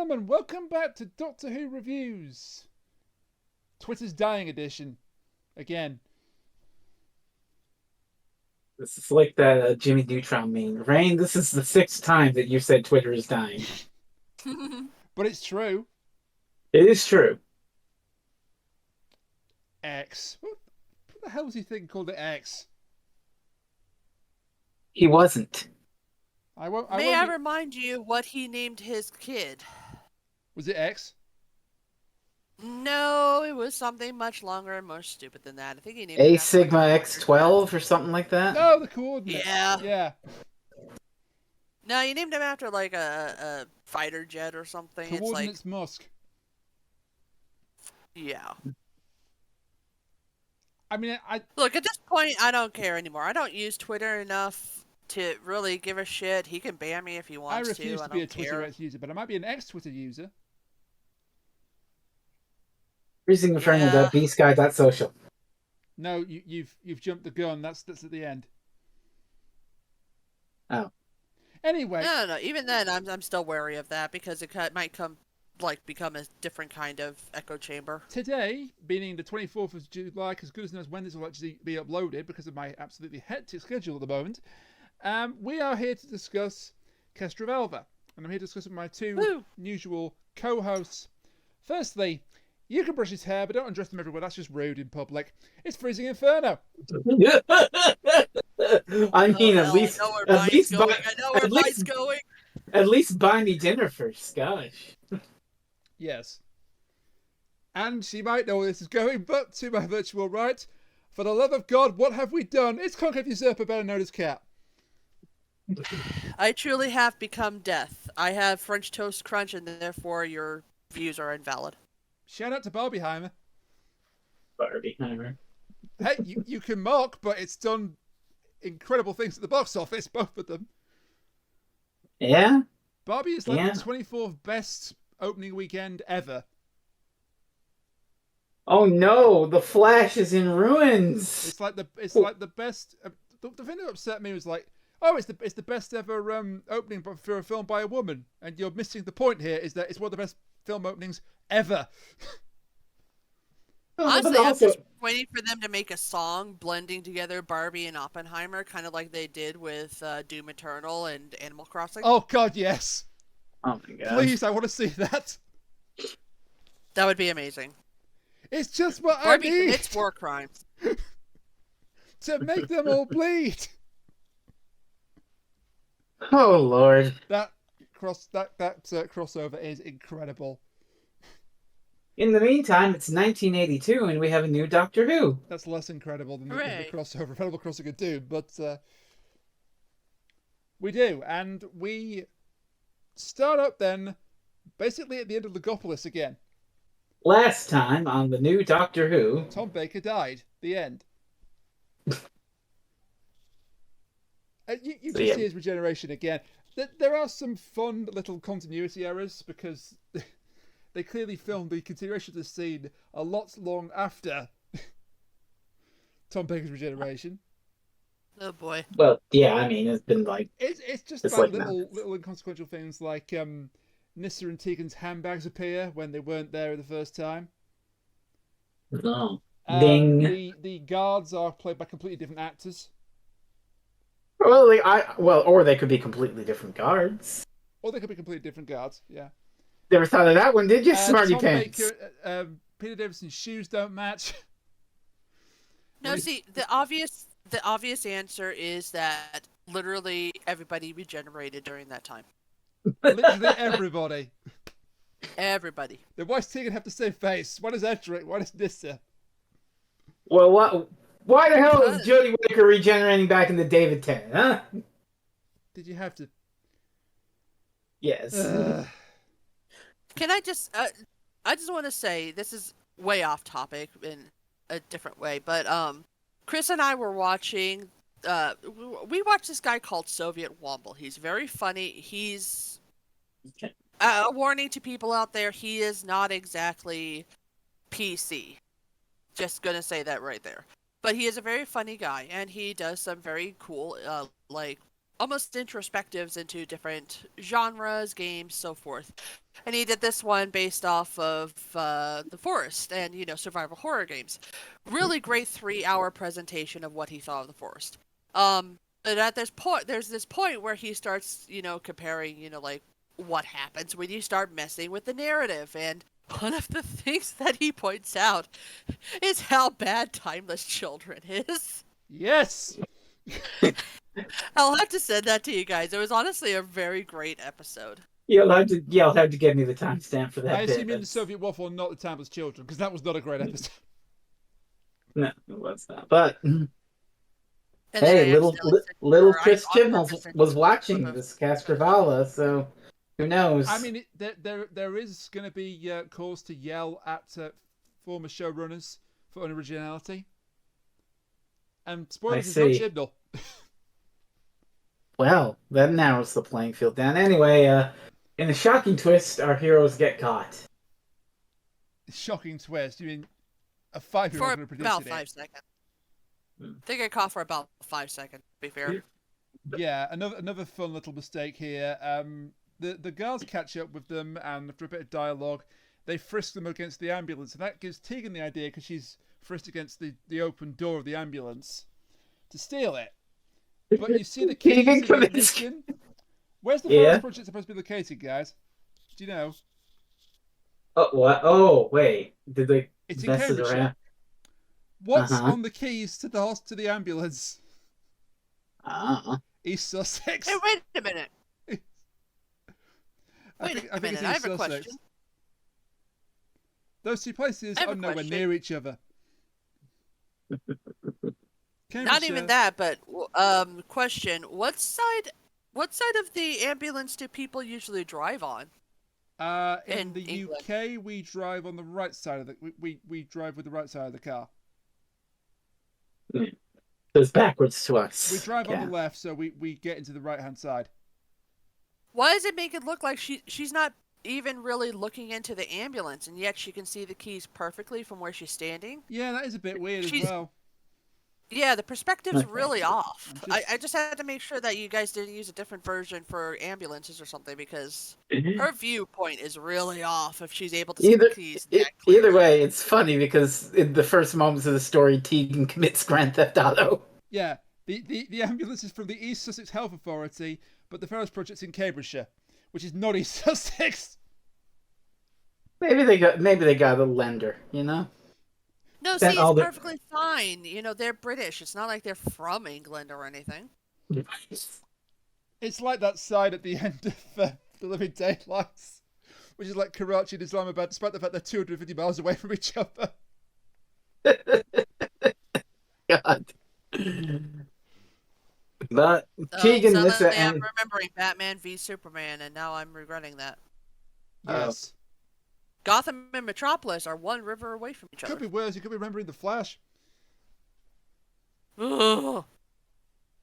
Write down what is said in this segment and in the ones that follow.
gentlemen, welcome back to Doctor Who Reviews. Twitter's dying edition. Again. This is like that Jimmy Neutron meme. Rain, this is the 6th time that you said Twitter is dying. But it's true. It is true. X. What the hell was he thinking called it X? He wasn't. May I remind you what he named his kid? Was it X? No, it was something much longer and more stupid than that. I think he named A it Sigma X12 or something like that? No, the coordinates. Yeah. No, you named him after like a fighter jet or something. Coordinates Musk. Yeah. I mean, Look, at this point, I don't care anymore. I don't use Twitter enough to really give a shit. He can ban me if he wants to. I refuse to be a Twitter X user, but I might be an X Twitter user. Freezing Inferno. BSky.social. No, you've jumped the gun. That's at the end. Oh. Anyway. No. Even then, I'm still wary of that because it might become a different kind of echo chamber. Today, being the 24th of July, because goodness knows when this will actually be uploaded because of my absolutely hectic schedule at the moment, we are here to discuss Castrovalva. And I'm here to discuss with my two usual co-hosts. Firstly, you can brush his hair, but don't undress him everywhere. That's just rude in public. It's Freezing Inferno. I mean, at least buy me dinner first, gosh. Yes. And she might know where this is going, but to my virtual right, for the love of God, what have we done? It's Concave Usurper, better known as Cat. I truly have become death. I have French toast crunch, and therefore your views are invalid. Shout out to Barbieheimer. Barbieheimer. Hey, you can mock, but it's done incredible things at the box office, both of them. Yeah? Barbie is like the 24th best opening weekend ever. Oh no, the Flash is in ruins. It's like the best. The thing that upset me was like, oh, it's the best ever opening for a film by a woman, and you're missing the point here. Is that it's one of the best film openings ever. Honestly, I'm just waiting for them to make a song blending together Barbie and Oppenheimer, kind of like they did with Doom Eternal and Animal Crossing. Oh God, yes. Oh my God. Please, I want to see that. That would be amazing. It's just what Barbie I need. commits war crimes. To make them all bleed. Oh Lord. That crossover is incredible. In the meantime, it's 1982 and we have a new Doctor Who. That's less incredible than the crossover, Incredible Crossing of Doom, but we do, and we start up then, basically at the end of Logopolis again. Last time on the new Doctor Who, Tom Baker died. The end. You can see his regeneration again. There are some fun little continuity errors because they clearly filmed the continuation of the scene a lot long after Tom Baker's regeneration. Oh boy. Well, yeah, I mean, it's been like... It's just like little inconsequential things like Nyssa and Tegan's handbags appear when they weren't there the first time. Oh. Ding. The guards are played by completely different actors. Well, or they could be completely different guards. Or they could be completely different guards, yeah. Never thought of that one, did you, smarty Tom pants? Baker, Peter Davison's shoes don't match. No, see, the obvious answer is that literally everybody regenerated during that time. Literally everybody. Everybody. Then why does Tegan have the same face? Why does Edric? Why does Nyssa? Well, why the hell is Jodie Whittaker regenerating back in the David Tennant, huh? Did you have to? Yes. Can I just... I just want to say, this is way off topic in a different way, but Chris and I were watching... we watched this guy called Soviet Womble. He's very funny. He's... a warning to people out there, he is not exactly PC. Just gonna say that right there. But he is a very funny guy, and he does some very cool, almost introspectives into different genres, games, so forth. And he did this one based off of The Forest and, survival horror games. Really great 3-hour presentation of what he thought of The Forest. And at this point, there's this point where he starts, comparing, like, what happens when you start messing with the narrative. And one of the things that he points out is how bad Timeless Children is. Yes! I'll have to send that to you guys. It was honestly a very great episode. You'll have to give me the timestamp for that. I assume in the Soviet Waffle, not the Timeless Children, because that was not a great episode. No, it was not. But And hey, little Chris Chibnall was watching photos. this Castrovalva, so who knows? I mean, there is going to be cause to yell at former showrunners for unoriginality. And spoilers, it's not Chibnall. Well, that narrows the playing field down. Anyway, in a shocking twist, our heroes get caught. Shocking twist. You mean a 5-year-old going to produce about it? 5 seconds. They get caught for about 5 seconds, to be fair. Yeah, another fun little mistake here. The guards catch up with them, and after a bit of dialogue, they frisk them against the ambulance. And that gives Tegan the idea, because she's frisked against the open door of the ambulance, to steal it. But you see the keys in the ignition. Where's the first project supposed to be located, guys? Do you know? Oh, what? Oh, wait. Did they It's in mess it Cambridgeshire. around? What's on the keys to the ambulance? East Sussex. Hey, wait a minute. I think a minute. it's I East have a Sussex. question. Those two places are nowhere near each other. Not even that, but question: What side of the ambulance do people usually drive on? In the England. UK, we drive on the right side of the. We drive with the right side of the car. It's backwards to us. We drive on the left, so we get into the right-hand side. Why does it make it look like she's not even really looking into the ambulance, and yet she can see the keys perfectly from where she's standing? Yeah, that is a bit weird as well. Yeah, the perspective's really off. I just had to make sure that you guys didn't use a different version for ambulances or something, because her viewpoint is really off if she's able to see the keys that clearly. Either way, it's funny because in the first moments of the story, Tegan commits Grand Theft Auto. Yeah, the ambulance is from the East Sussex Health Authority, but the first project's in Cambridgeshire, which is not East Sussex. Maybe they got a lender, you know? No, see, it's perfectly fine. They're British. It's not like they're from England or anything. It's like that sign at the end of The Living Daylights, which is like Karachi and Islamabad, despite the fact they're 250 miles away from each other. God. But Tegan, Nyssa, I'm remembering Batman v Superman, and now I'm regretting that. Yes. Gotham and Metropolis are one river away from each other. Could be worse. You could be remembering The Flash. Ugh.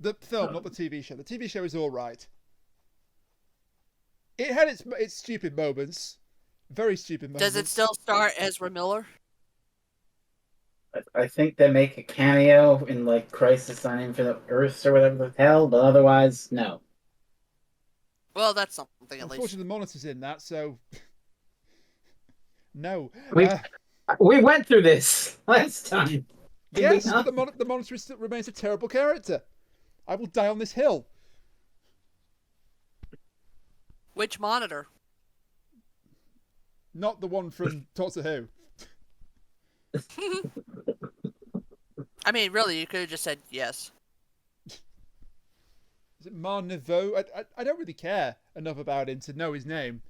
The film, not the TV show. The TV show is all right. It had its stupid moments. Very stupid moments. Does it still star Ezra Miller? I think they make a cameo in like Crisis on Infinite Earths or whatever the hell, but otherwise, no. Well, that's something at least. Unfortunately, the monitor's in that, so no. We went through this last time. Yes, but the monitor still remains a terrible character. I will die on this hill. Which monitor? Not the one from Doctor Who. I mean, really, you could have just said yes. Is it Marneveau? I don't really care enough about him to know his name.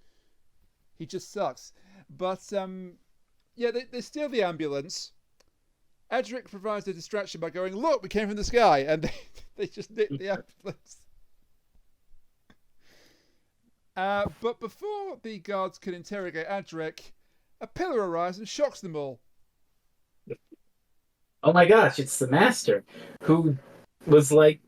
He just sucks. But, yeah, they steal the ambulance. Edric provides a distraction by going, "Look, we came from the sky," and they just nick the ambulance. But before the guards can interrogate Edric, a pillar arrives and shocks them all. Oh my gosh, it's the Master, who was like...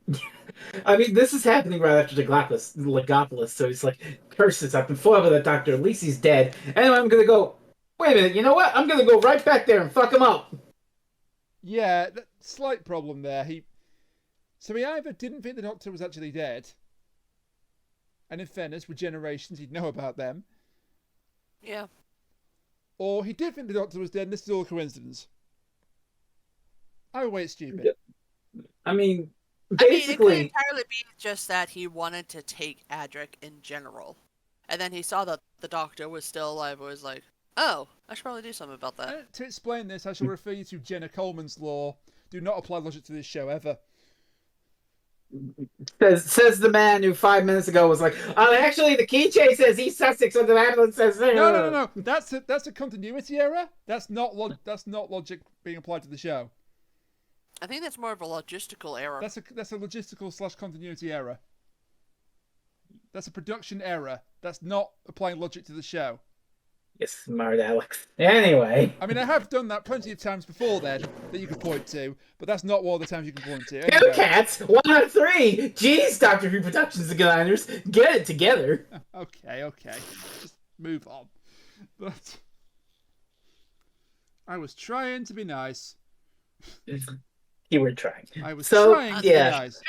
I mean, this is happening right after Logopolis, so he's like, curses, I've been foiled by the doctor, at least he's dead. Anyway, I'm gonna go, wait a minute, you know what? I'm gonna go right back there and fuck him up. Yeah, slight problem there. So he either didn't think the doctor was actually dead, And in fairness, regenerations, he'd know about them. Yeah. Or he did think the Doctor was dead, and this is all a coincidence. Either way, it's stupid. I mean, it basically, could entirely be just that he wanted to take Adric in general. And then he saw that the Doctor was still alive and was like, oh, I should probably do something about that. To explain this, I shall refer you to Jenna Coleman's law. Do not apply logic to this show, ever. says the man who 5 minutes ago was like, actually, the keychain says East Sussex, and the ambulance says No. That's a continuity error. That's not logic being applied to the show. I think that's more of a logistical error. That's a logistical / continuity error. That's a production error. That's not applying logic to the show. Yes, smart Alex. Anyway. I mean, I have done that plenty of times before then that you could point to, but that's not one of the times you can point to. Anyway. 2 cats, 1 out of 3. Jeez, Doctor Who Productions designers, get it together. Okay. Just move on. But I was trying to be nice. You were trying. I was trying to be nice.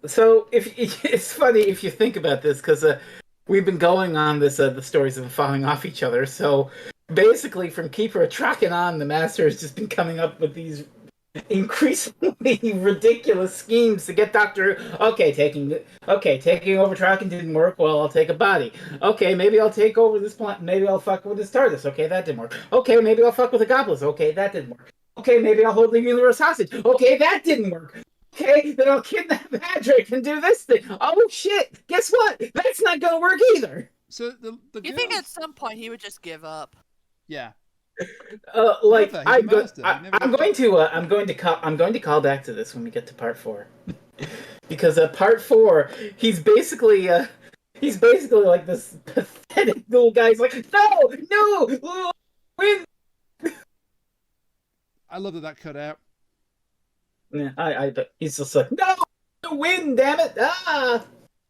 So it's funny if you think about this, because we've been going on this, the stories have been falling off each other. So basically, from Keeper of Traken on, the Master has just been coming up with these increasingly ridiculous schemes to get Doctor Who. Okay, taking over Traken didn't work. Well, I'll take a body. Okay, maybe I'll take over this planet. Maybe I'll fuck with his TARDIS. Okay, that didn't work. Okay, maybe I'll fuck with the Logopolis. Okay, that didn't work. Okay, maybe I'll hold the universe hostage. Okay, that didn't work. Okay, then I'll kidnap Adric and do this thing. Oh shit! Guess what? That's not gonna work either. So you think at some point he would just give up? Yeah. I'm going to call back to this when we get to part 4, because part 4, he's basically like this pathetic little guy. He's like, no, win. I love that cut out. Yeah, he's just like, no, win, damn it! Ah!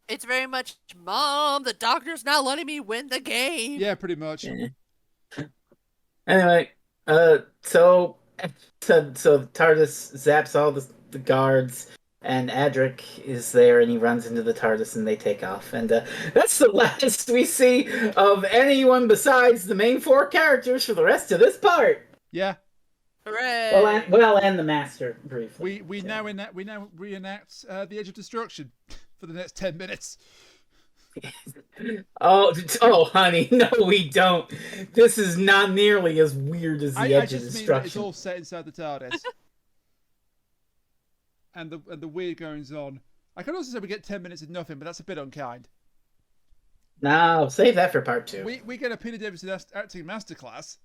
It's very much, Mom, the Doctor's not letting me win the game. Yeah, pretty much. Anyway, so TARDIS zaps all the guards, and Adric is there, and he runs into the TARDIS, and they take off, and that's the last we see of anyone besides the main 4 characters for the rest of this part. Yeah. Hooray! Well, and the Master briefly. We now reenact the Edge of Destruction for the next 10 minutes. oh, honey, no, we don't. This is not nearly as weird as the Edge of Destruction. Mean that it's all set inside the TARDIS, and the weird goings on. I could also say we get 10 minutes of nothing, but that's a bit unkind. No, save that for part 2. We get a Peter Davison acting masterclass.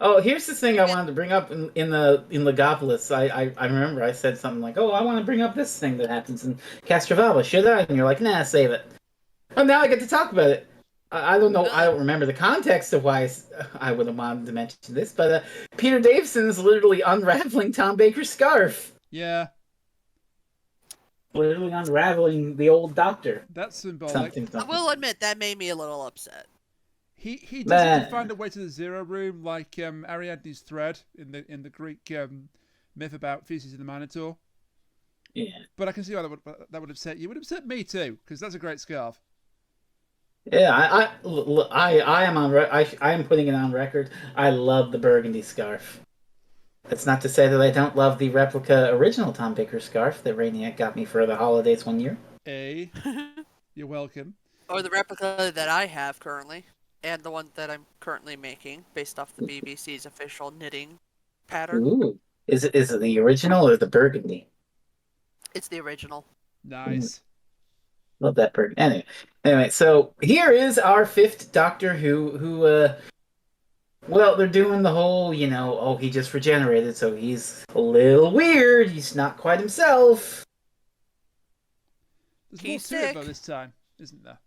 Oh, here's the thing I wanted to bring up in Logopolis. I remember I said something like, "Oh, I want to bring up this thing that happens in Castrovalva. Should I?" And you're like, "Nah, save it." Oh, now I get to talk about it. I don't know. I don't remember the context of why I would have wanted to mention this, but Peter Davison is literally unraveling Tom Baker's scarf. Yeah. Literally unraveling the old Doctor. That's symbolic. Something. I will admit that made me a little upset. He doesn't find a way to the Zero Room like Ariadne's thread in the Greek myth about Theseus and the Minotaur. Yeah. But I can see why that would upset you. It would upset me too, because that's a great scarf. Yeah, I am I am putting it on record. I love the burgundy scarf. That's not to say that I don't love the replica original Tom Baker scarf that Rainiac got me for the holidays one year. You're welcome. Or the replica that I have currently, and the one that I'm currently making, based off the BBC's official knitting pattern. Ooh, is it the original or the burgundy? It's the original. Nice. Love that burgundy. Anyway, so here is our 5th Doctor who well, they're doing the whole, he just regenerated, so he's a little weird. He's not quite himself. There's more to it though this time, isn't there?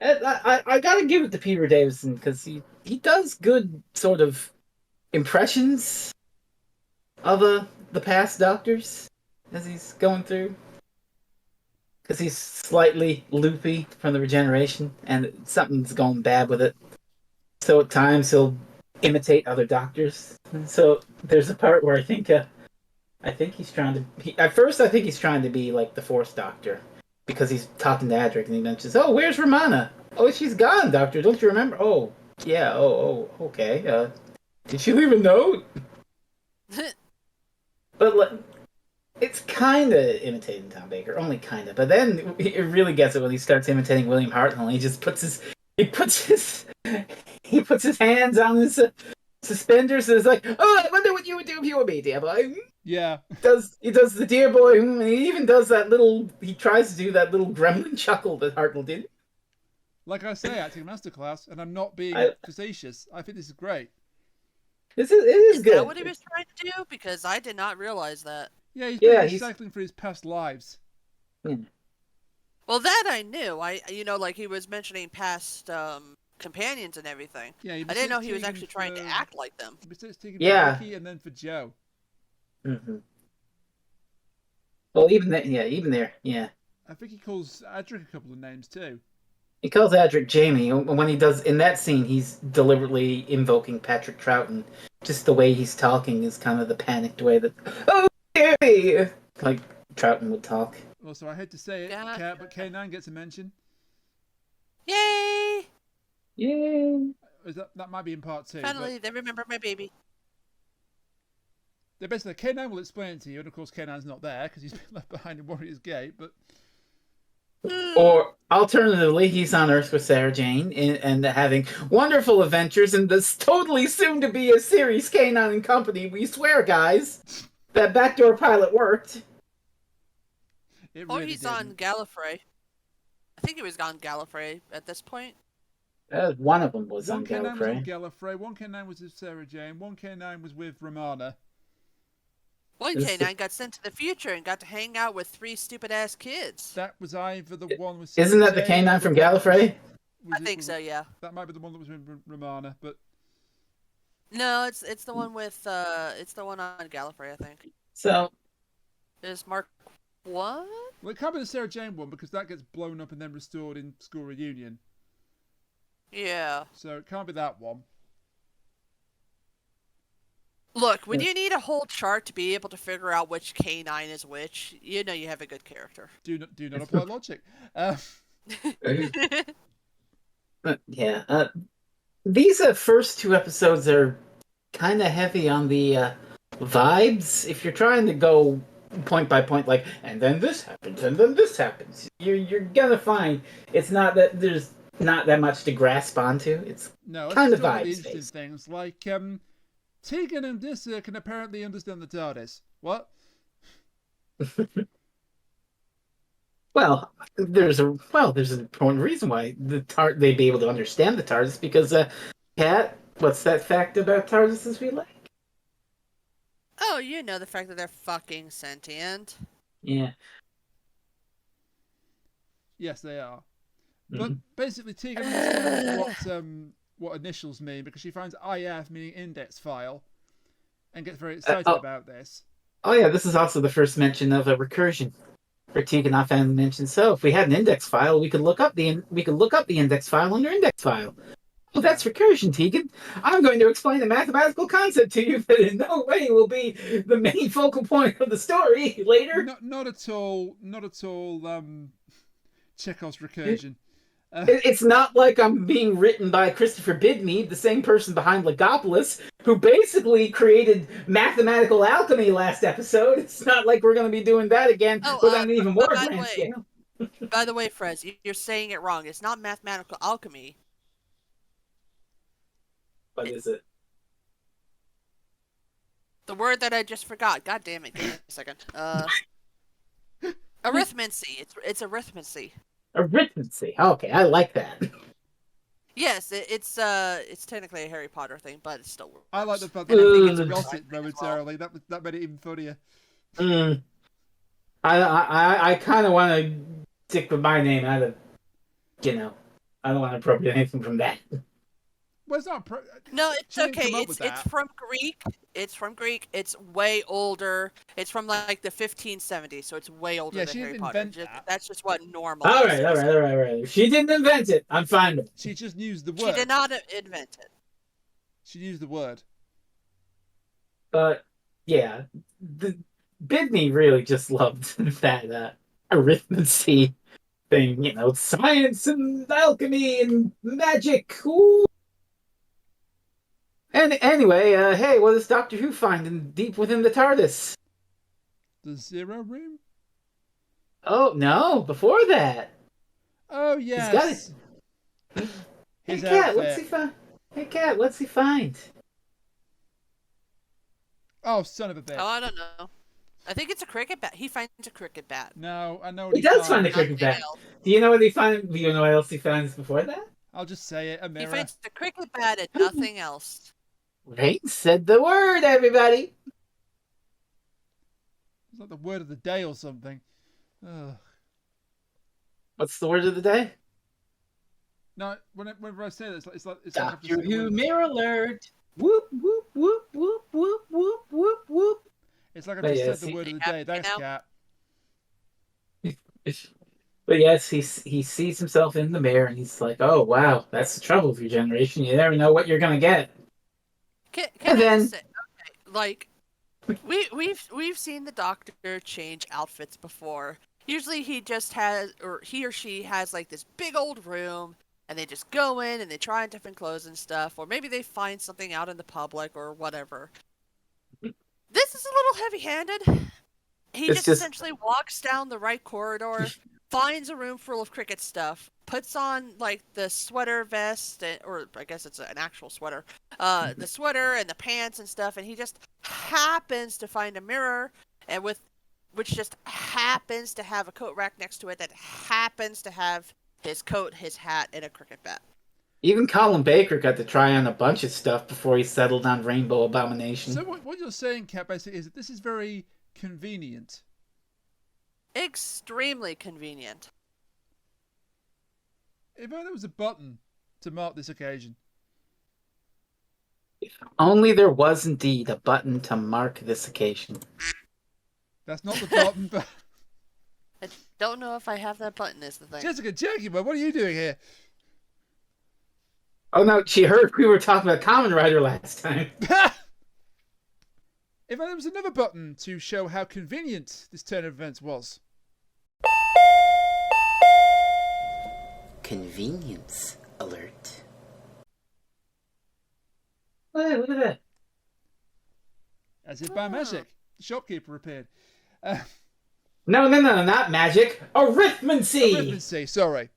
I gotta give it to Peter Davison, because he does good sort of impressions of the past Doctors as he's going through. Because he's slightly loopy from the regeneration, and something's going bad with it. So at times he'll imitate other Doctors. So there's a part where I think he's trying to. At first, I think he's trying to be like the 4th Doctor, because he's talking to Adric, and he mentions, "Oh, where's Romana? Oh, she's gone, Doctor. Don't you remember? Oh, yeah. Okay. Did she leave a note?" But it's kind of imitating Tom Baker, only kind of. But then it really gets it when he starts imitating William Hartnell. He just puts his he puts his hands on his suspenders and is like, "Oh, I wonder what you would do if you were me, dear boy." Yeah. He does the dear boy, and he even does that little. He tries to do that little gremlin chuckle that Hartnell did. Like I say, acting masterclass, and I'm not being facetious. I think this is great. It is good. Is that what he was trying to do? Because I did not realize that. Yeah, he's been recycling for his past lives. Well, that I knew. Like he was mentioning past companions and everything. Yeah, I didn't know he was actually trying to act like them. Besides taking for Vicky and then for Joe. Mm-hmm. Well, even there, yeah. I think he calls Adric a couple of names too. He calls Adric Jamie. When he does in that scene, he's deliberately invoking Patrick Troughton. Just the way he's talking is kind of the panicked way that, "Oh, Jamie!" like Troughton would talk. Also, I hate to say it, Kat, but K9 gets a mention. Yay! Yay! That might be in part 2. Finally, they remember my baby. They basically, K9 will explain it to you, and of course K9's not there because he's been left behind in Warrior's Gate, but... Or alternatively, he's on Earth with Sarah Jane and having wonderful adventures in this totally soon to be a series, K9 and Company. We swear, guys, that backdoor pilot worked. Really he's didn't. On Gallifrey. I think he was on Gallifrey at this point. One of them was on Gallifrey. One K9 was on Gallifrey, one K9 was with Sarah Jane, one K9 was with Romana. One K9 got sent to the future and got to hang out with 3 stupid-ass kids. That was either the one with Sarah Isn't that the K9 from Gallifrey? I think so, yeah. That might be the one that was with Romana, but... No, it's the one with, it's the one on Gallifrey, I think. So... Is Mark... What? Well, it can't be the Sarah Jane one because that gets blown up and then restored in School Reunion. Yeah. So it can't be that one. Look, when you need a whole chart to be able to figure out which K9 is which, you know you have a good character. Do not apply logic. Yeah. These first 2 episodes are kind of heavy on the vibes. If you're trying to go point by point, like, and then this happens, and then this happens, you're gonna find it's not that there's not that much to grasp onto. It's kind of vibes. Interesting things like Tegan and Nyssa can apparently understand the TARDIS. What? Well, there's an important reason why they'd be able to understand the TARDIS because Kat, what's that fact about TARDISes we like? Oh, you know the fact that they're fucking sentient. Yeah. Yes, they are. But basically, Tegan understands what initials mean because she finds IF meaning index file and gets very excited about this. Oh yeah, this is also the first mention of a recursion where Tegan offhand mentions, so if we had an index file, we could look up the index file under index file. Well, that's recursion, Tegan. I'm going to explain a mathematical concept to you that in no way will be the main focal point of the story later. Not at all. Chekhov's recursion. It's not like I'm being written by Christopher Bidmead, the same person behind Logopolis, who basically created mathematical alchemy last episode. It's not like we're going to be doing that again with an even more grand scale. By the way, Frez, you're saying it wrong. It's not mathematical alchemy. What is it? The word that I just forgot. God damn it. Give me a second. Arithmancy. It's arithmancy. Arithmancy. Okay, I like that. Yes, it's technically a Harry Potter thing, but it's still works. I like the fact that I think it's it momentarily. Well. That made it even funnier. I kind of want to stick with my name out of, I don't want to appropriate anything from that. Well, it's not. No, it's okay. It's from Greek. It's from Greek. It's way older. It's from like the 1570s, so it's way older than Harry Potter. That's just what normal. All right. She didn't invent it. I'm fine with it. She just used the word. She did not invent it. She used the word. But yeah, Bidney really just loved that arithmancy thing, science and alchemy and magic. Ooh. And anyway, hey, what does Doctor Who find deep within the TARDIS? The Zero Room? Oh, no, before that. Oh, yes. He's got it. Hey, His Cat, outfit. what's he find? Oh, son of a bitch. Oh, I don't know. I think it's a cricket bat. He finds a cricket bat. No, I know what He does find a finds. cricket bat. Nothing else. Do you know what he finds? Do you know what else he finds before that? I'll just say it, a He mirror. finds the cricket bat and nothing else. Rain said the word, everybody. It's like the word of the day or something. Ugh. What's the word of the day? No, whenever I say that, it's like Doctor Who mirror alert. Whoop whoop whoop whoop whoop whoop whoop whoop. It's like I But just yes, said the word of the happy day. Thanks, now? Cat. But yes, he sees himself in the mirror and he's like, "Oh wow, that's the trouble with your generation. You never know what you're gonna get." Can And I then- just say, okay, like we've seen the Doctor change outfits before. Usually he just has, or he or she has like this big old room, and they just go in and they try on different clothes and stuff, or maybe they find something out in the public or whatever. This is a little heavy-handed. He It's just just- essentially walks down the right corridor, finds a room full of cricket stuff, puts on like the sweater vest, or I guess it's an actual sweater, the sweater and the pants and stuff, and he just happens to find a mirror, and which just happens to have a coat rack next to it that happens to have his coat, his hat, and a cricket bat. Even Colin Baker got to try on a bunch of stuff before he settled on Rainbow Abomination. So what you're saying, Cat, basically, is that this is very convenient. Extremely convenient. If only there was a button to mark this occasion. Only there was indeed a button to mark this occasion. That's not the button, but... I don't know if I have that button is the thing. Jessica Jaguar, what are you doing here? Oh no, she heard we were talking about Kamen Rider last time. If only there was another button to show how convenient this turn of events was. Convenience alert. Hey, look at that. As if by magic, the shopkeeper appeared. No, not magic. Arithmancy! Arithmancy, sorry.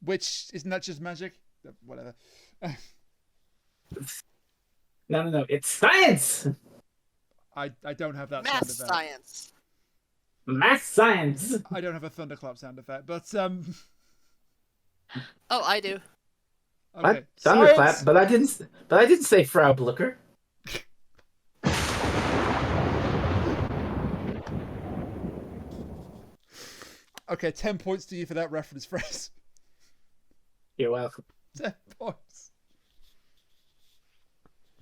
Which, isn't that just magic? Whatever. No, it's science! I don't have that Math sound effect. science. Math science! I don't have a thunderclap sound effect, but Oh, I do. okay. Thunderclap, Science! but I didn't say Frau Blicker. Okay, 10 points to you for that reference, Frez. You're welcome. 10 points.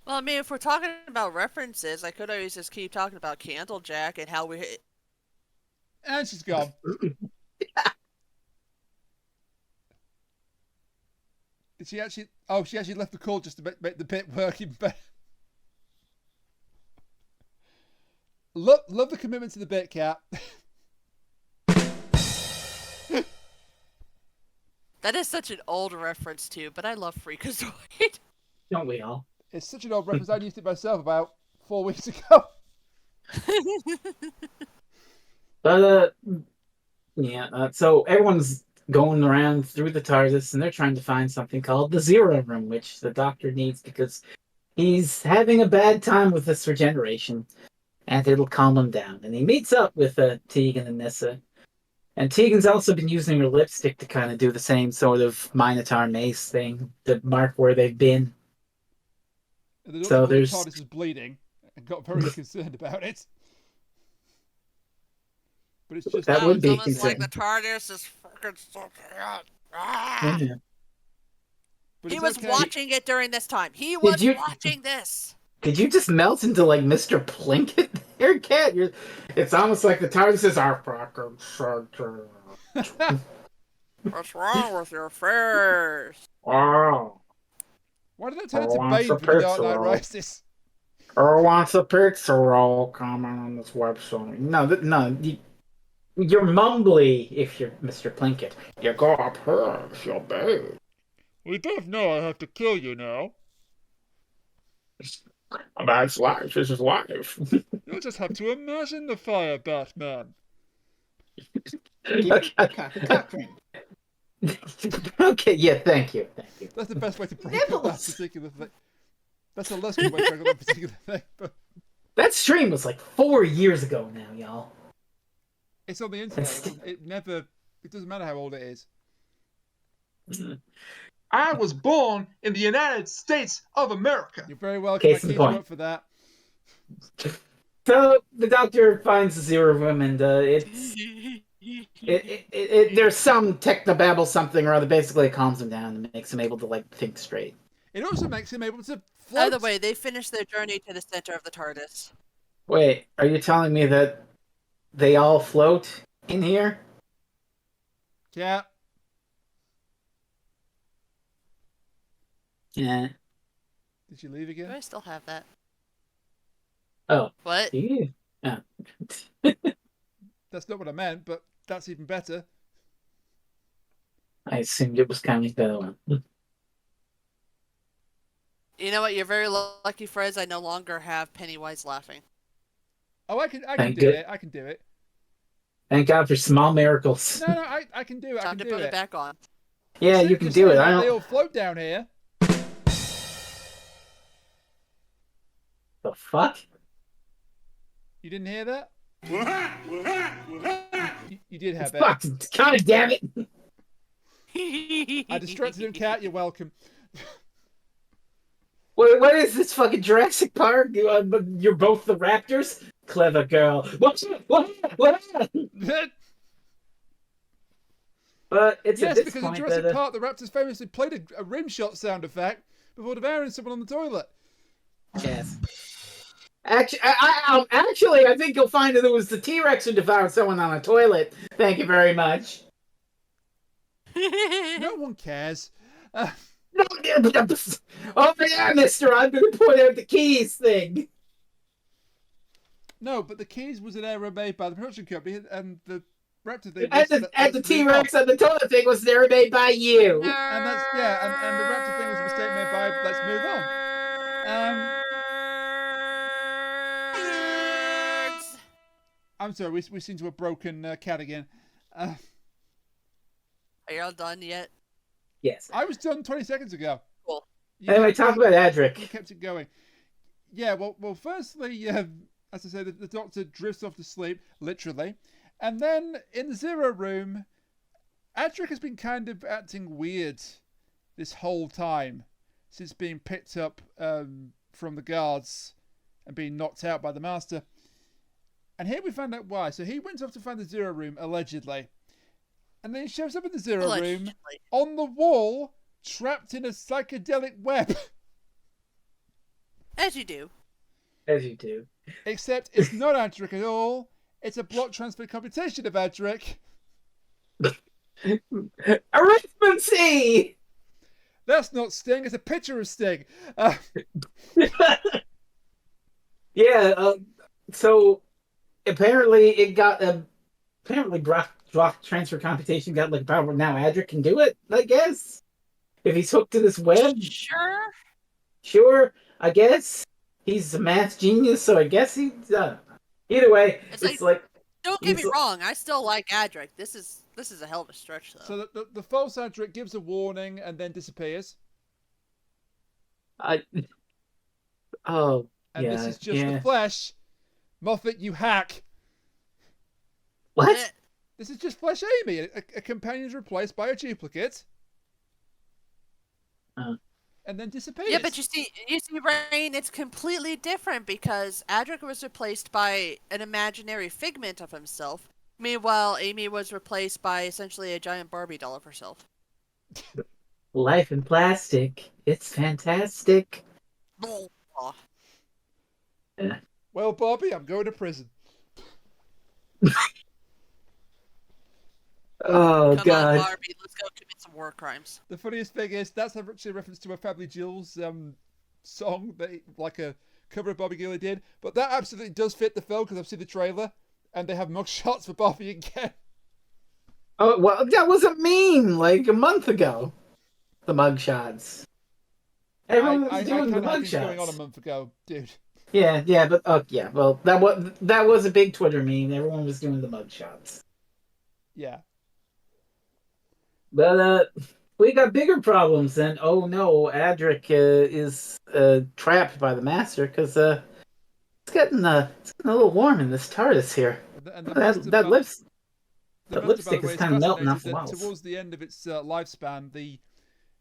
Well, I mean, if we're talking about references, I could always just keep talking about Candlejack and how we. And she's gone. Did she actually? Oh, she actually left the call just to make the bit work even better. Love the commitment to the bit, Cat. That is such an old reference too, but I love Freakazoid. Don't we all? It's such an old reference. I used it myself about 4 weeks ago. But, so everyone's going around through the TARDIS and they're trying to find something called the Zero Room, which the Doctor needs because he's having a bad time with this regeneration and it'll calm him down. And he meets up with Tegan and Nyssa. And Tegan's also been using her lipstick to kind of do the same sort of Minotaur mace thing to mark where they've been. And the So doctor there's- thought the TARDIS was bleeding and got very concerned about it. But it's just That Wow, would it's be almost like concerning. the TARDIS is fucking sucking out. Yeah. but He it's was okay. watching it during this time. He was you- watching this. Did you just melt into like Mr. Plinkett there, Cat? It's almost like the TARDIS is our fucking center. What's wrong with your face? Oh, Why did that turn Oh, into wants Bane a from The Dark pizza Knight roll. Rises? or wants a pizza roll comment on this website. No, You're mumbly if you're Mr. Plinkett. You go up here, you'll be. We both know I have to kill you now. That's life. This is life. You'll just have to imagine the fire, Batman. Okay. Okay, yeah, thank you. That's the best way to break up that particular thing. That's a less good way to break up that particular thing, but That stream was like 4 years ago now, y'all. it's on the internet. It doesn't matter how old it is. I was born in the United States of America. You're very welcome. I Case in keep you point. up for that. So the doctor finds the zero room, and there's some technobabble something or other. Basically, it calms him down and makes him able to like think straight. It also makes him able to float. By the way, they finished their journey to the center of the TARDIS. Wait, are you telling me that they all float in here? Yeah. Yeah. Did you leave Do again? I still have that? Oh. What? Do you? Oh. That's not what I meant, but that's even better. I assumed it was coming the other one. You know what? You're very lucky, Frez. I no longer have Pennywise laughing. Oh, I can Thank do you. it. I can do it. Thank God for small miracles. No, I can do it. I Time can to do put it it. back on. Yeah, you can do it. I They don't. all float down here. The fuck? You didn't hear that? You did have it. Fuck! God damn it! I distracted him, Cat. You're welcome. What is this fucking Jurassic Park? You're both the Raptors? Clever girl. What? But it's Yes, at this because in point Jurassic that, Park, the Raptors famously played a rim shot sound effect before devouring someone on the toilet. yes. Actually, I think you'll find that it was the T-Rex who devoured someone on a toilet. Thank you very much. No one cares. Oh yeah, mister, I'm going to point out the keys thing. No, but the keys was an error made by the production company, and the Raptor thing. And the T-Rex and the toilet thing was never made by you. And that's and the Raptor thing was a mistake made by. Let's move on. I'm sorry, we seem to have broken Cat again. Are y'all done yet? Yes. I was done 20 seconds ago. Cool. Anyway, talk about You Adric. kept it going. Yeah, well, firstly, as I say, the Doctor drifts off to sleep, literally. And then, in the Zero Room, Adric has been kind of acting weird this whole time, since being picked up from the guards and being knocked out by the Master. And here we find out why. So he went off to find the Zero Room, allegedly. And then he shows up in the Zero Room, Allegedly. on the wall, trapped in a psychedelic web. As you do. As you do. Except it's not Adric at all. It's a block transfer computation of Adric. Arithmancy! That's not Sting, it's a picture of Sting. Yeah, so apparently it got apparently block transfer computation got like power. Now Adric can do it, I guess. If he's hooked to this web. Sure, I guess. He's a math genius, so I guess he's either way, it's like Don't get me wrong, I still like Adric. This is a hell of a stretch though. So the false Adric gives a warning and then disappears. And this is just the flesh. Moffat, you hack. What? This is just Flesh Amy. A companion is replaced by a duplicate. And then disappears. Yeah, but you see, Rain, it's completely different because Adric was replaced by an imaginary figment of himself. Meanwhile, Amy was replaced by essentially a giant Barbie doll of herself. Life in plastic. It's fantastic. Well, Bobby, I'm going to prison. Oh, Come God. on, Barbie, let's go commit some war crimes. The funniest thing is that's actually a reference to a Family Jewels song, that like a cover of Bobby Gilly did. But that absolutely does fit the film because I've seen the trailer. And they have mug shots for Bobby and Ken. Oh, well, that was a meme like a month ago. The mugshots. Everyone was I doing the kind of had things going on a mugshots. month ago, dude. Yeah, but yeah. Well, that was a big Twitter meme. Everyone was doing the mugshots. Yeah. But we got bigger problems then. Oh no, Adric is trapped by the Master because it's getting a little warm in this TARDIS here. And the That Master, that lips the that Master, by the lipstick way, is is kind of melting off fascinated the that walls. towards the end of its lifespan, the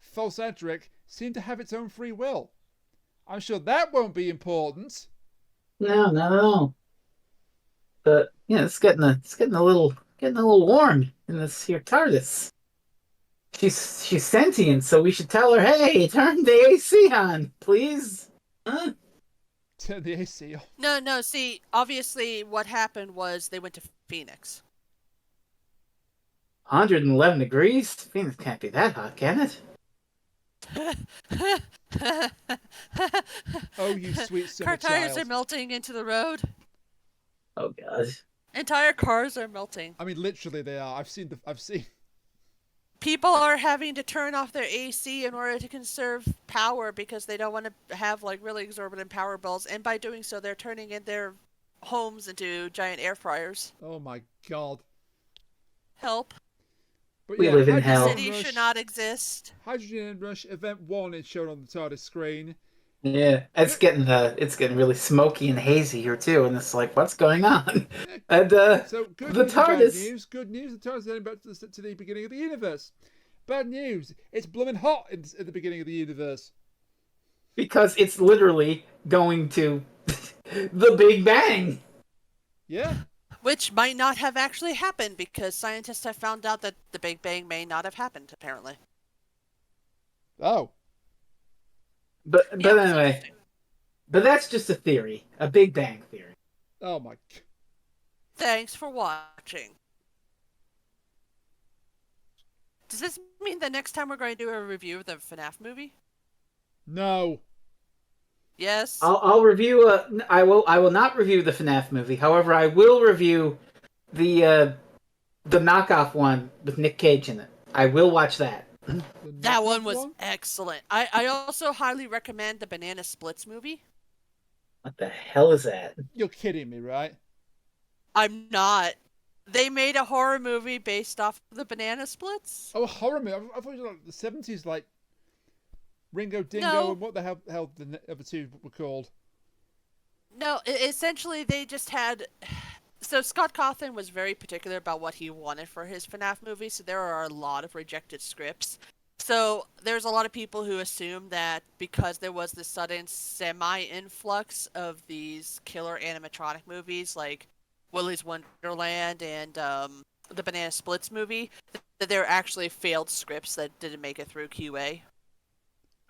false Edric seemed to have its own free will. I'm sure that won't be important. No. But yeah, it's getting a little warm in this here TARDIS. She's sentient, so we should tell her, hey, turn the AC on, please. Huh? Turn the AC off. No. See, obviously, what happened was they went to Phoenix. 111 degrees? Phoenix can't be that hot, can it? Oh, you sweet summer Car tires child. are melting into the road. Oh god. Entire cars are melting. I mean, literally, they are. I've seen. People are having to turn off their AC in order to conserve power because they don't want to have like really exorbitant power bills, and by doing so, they're turning in their homes into giant air fryers. Oh my god. Help! But We yeah, live in Hydrogen hell. City Rush, should not exist. Hydrogen Rush Event 1 is shown on the TARDIS screen. Yeah, it's getting really smoky and hazy here too, and it's like, what's going on? And So good the news and bad TARDIS. news. Good news, the TARDIS is heading back to the beginning of the universe. Bad news, it's blooming hot at the beginning of the universe. Because it's literally going to the Big Bang. Yeah. Which might not have actually happened because scientists have found out that the Big Bang may not have happened, apparently. Oh. But Yeah, it's anyway, interesting. but that's just a theory, a Big Bang theory. Oh my. Thanks for watching. Does this mean that next time we're going to do a review of the FNAF movie? No. Yes? I'll review. I will not review the FNAF movie. However, I will review the knockoff one with Nick Cage in it. I will watch that. That one was excellent. I also highly recommend the Banana Splits movie. What the hell is that? You're kidding me, right? I'm not. They made a horror movie based off of the Banana Splits. Oh, a horror movie. I thought it was like the 70s, like Ringo Dingo No. and what the hell the other two were called. No, essentially they just had... So Scott Cawthon was very particular about what he wanted for his FNAF movie, so there are a lot of rejected scripts. So there's a lot of people who assume that because there was this sudden semi-influx of these killer animatronic movies like Willy's Wonderland and the Banana Splits movie, that they're actually failed scripts that didn't make it through QA.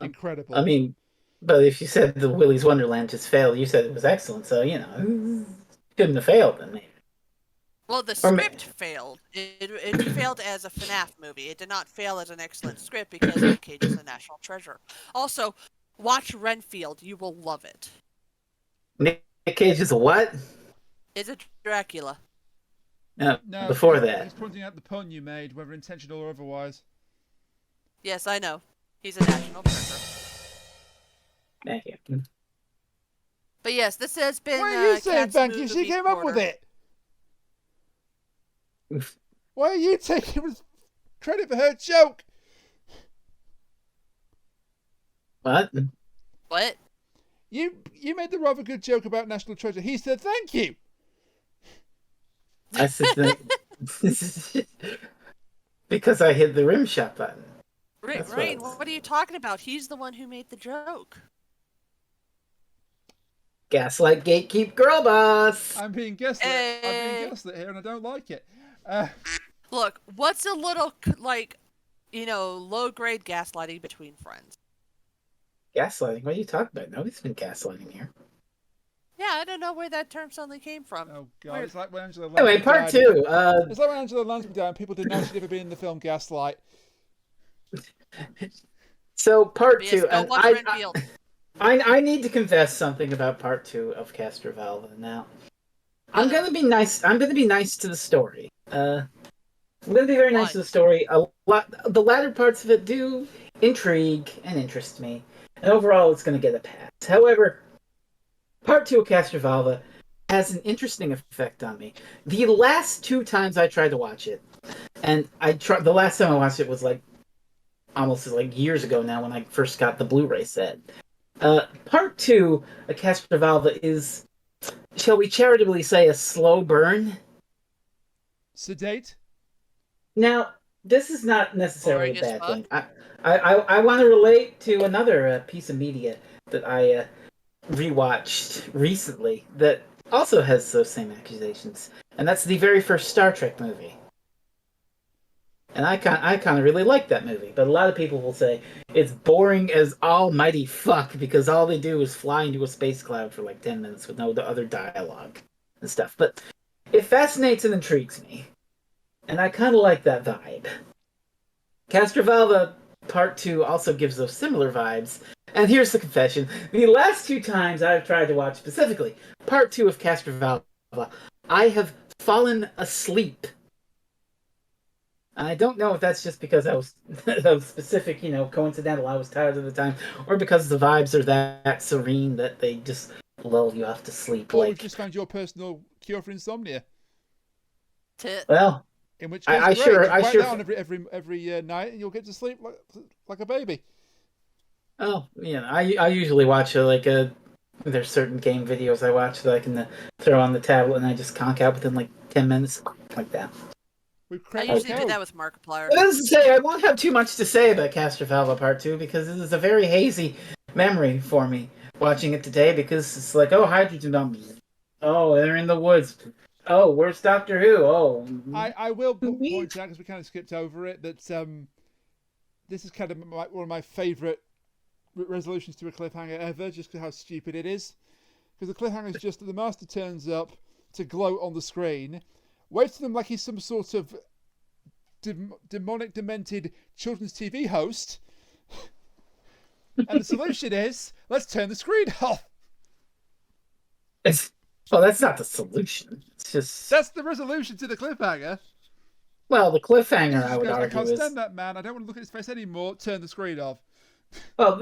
Incredible. I mean, but if you said the Willy's Wonderland just failed, you said it was excellent, so you know, couldn't have failed then. Maybe. Well, the script failed. It failed as a FNAF movie. It did not fail as an excellent script because Nick Cage is a national treasure. Also, watch Renfield. You will love it. Nick Cage is a what? It's a Dracula. No, no, before that. He's pointing out the pun you made, whether intentional or otherwise. Yes, I know. He's a national treasure. Thank you. But yes, this has been. Why are you saying Cat's thank you? Movie She came up with Quarter. it. Why are you taking credit for her joke? What? What? You made the rather good joke about National Treasure. He said thank you. I said that because I hit the rim shot button. That's Rain, what- what are you talking about? He's the one who made the joke. Gaslight gatekeep girl boss. I'm being gaslit. I'm Hey. being gaslit here, and I don't like it. Look, what's a little, like, low-grade gaslighting between friends? Gaslighting? What are you talking about? Nobody's been gaslighting here. Yeah, I don't know where that term suddenly came from. Oh god, Weird. it's like when Angela. Anyway, Lansbury part died. two. It's like when Angela Lansbury died, and people didn't know she'd ever been in the film Gaslight. So part Yes, two, go and watch Renfield. I need to confess something about part two of Castrovalva now. I'm gonna be nice. I'm gonna be nice to the story. I'm gonna be very nice Why? to the story. A lot. The latter parts of it do intrigue and interest me, and overall, it's gonna get a pass. However, part 2 of Castrovalva has an interesting effect on me. The last 2 times I tried to watch it, and the last time I watched it was like almost like years ago now when I first got the Blu-ray set. Part 2 of Castrovalva is, shall we charitably say, a slow burn. Sedate. Now, this is not necessarily Boring a as bad fuck. thing. I want to relate to another piece of media that I rewatched recently that also has those same accusations, and that's the very first Star Trek movie. And I kind of really like that movie, but a lot of people will say it's boring as almighty fuck because all they do is fly into a space cloud for like 10 minutes with no other dialogue and stuff. But it fascinates and intrigues me, and I kind of like that vibe. Castrovalva Part 2 also gives those similar vibes. And here's the confession. The last 2 times I've tried to watch specifically Part 2 of Castrovalva, I have fallen asleep. I don't know if that's just because I was specific, coincidental, I was tired at the time, or because the vibes are that serene that they just lull you off to sleep. Or we've just found your personal cure for insomnia. Tit. Well, In which case, I great. sure- Just I write sure- down every night, and you'll get to sleep like a baby. oh, I usually watch there's certain game videos I watch that I can throw on the tablet and I just conk out within like 10 minutes, like that. We've I cracked usually the do that code. with Markiplier. But as I say, I won't have too much to say about Castrovalva Part 2 because it is a very hazy memory for me watching it today because it's like, oh, hydrogen bombs. Oh, they're in the woods. Oh, where's Doctor Who? Oh. I will point out, because we kind of skipped over it, that this is kind of one of my favourite resolutions to a cliffhanger ever, just because how stupid it is. Because the cliffhanger is just that the Master turns up to gloat on the screen, waits for them like he's some sort of demonic, demented children's TV host, and the solution is, let's turn the screen off. Well, that's not the solution. It's just... That's the resolution to the cliffhanger. Well, the cliffhanger, He I would goes, I argue, can't is... stand that man. I don't want to look at his face anymore. Turn the screen off.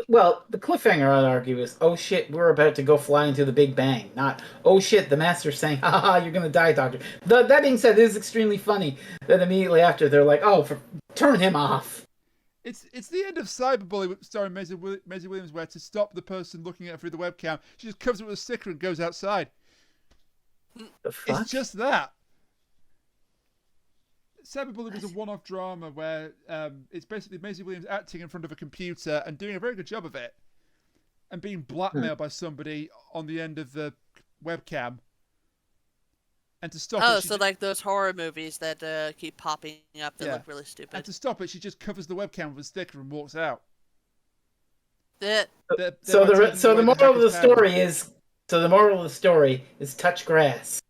Well, the cliffhanger, I'd argue, is, oh shit, we're about to go fly into the Big Bang. Not, oh shit, the Master's saying, ha ha, you're gonna die, Doctor. That being said, it is extremely funny that immediately after they're like, oh, turn him off. It's the end of Cyberbully starring Maisie Williams, where to stop the person looking at her through the webcam, she just covers it with a sticker and goes outside. The fuck? It's just that. Cyberbully was a one-off drama where it's basically Maisie Williams acting in front of a computer and doing a very good job of it, and being blackmailed by somebody on the end of the webcam. And to stop Oh, it, so like those horror movies that keep popping up that Yeah. look really and stupid. to stop it, she just covers the webcam with a sticker and walks out. That So Thereby taking the away moral of the hacker's power. story is... So the moral of the story is touch grass.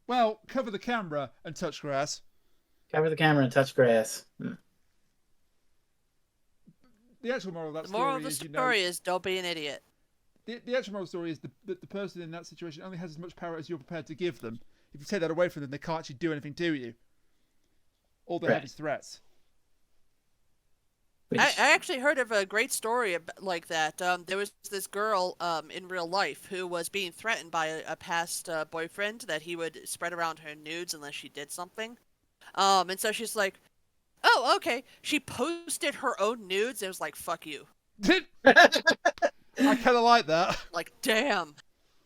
Well, cover the camera and touch grass. Cover the camera and touch grass. The actual moral of that the moral of story the is, story is don't be an idiot. the actual moral of the story is that the person in that situation only has as much power as you're prepared to give them. If you take that away from them, they can't actually do anything to you. All they have Right. is threats. I actually heard of a great story like that. There was this girl in real life who was being threatened by a past boyfriend that he would spread around her nudes unless she did something. And so she's like, oh, okay. She posted her own nudes. It was like, fuck you. I kind of like that. Like, damn.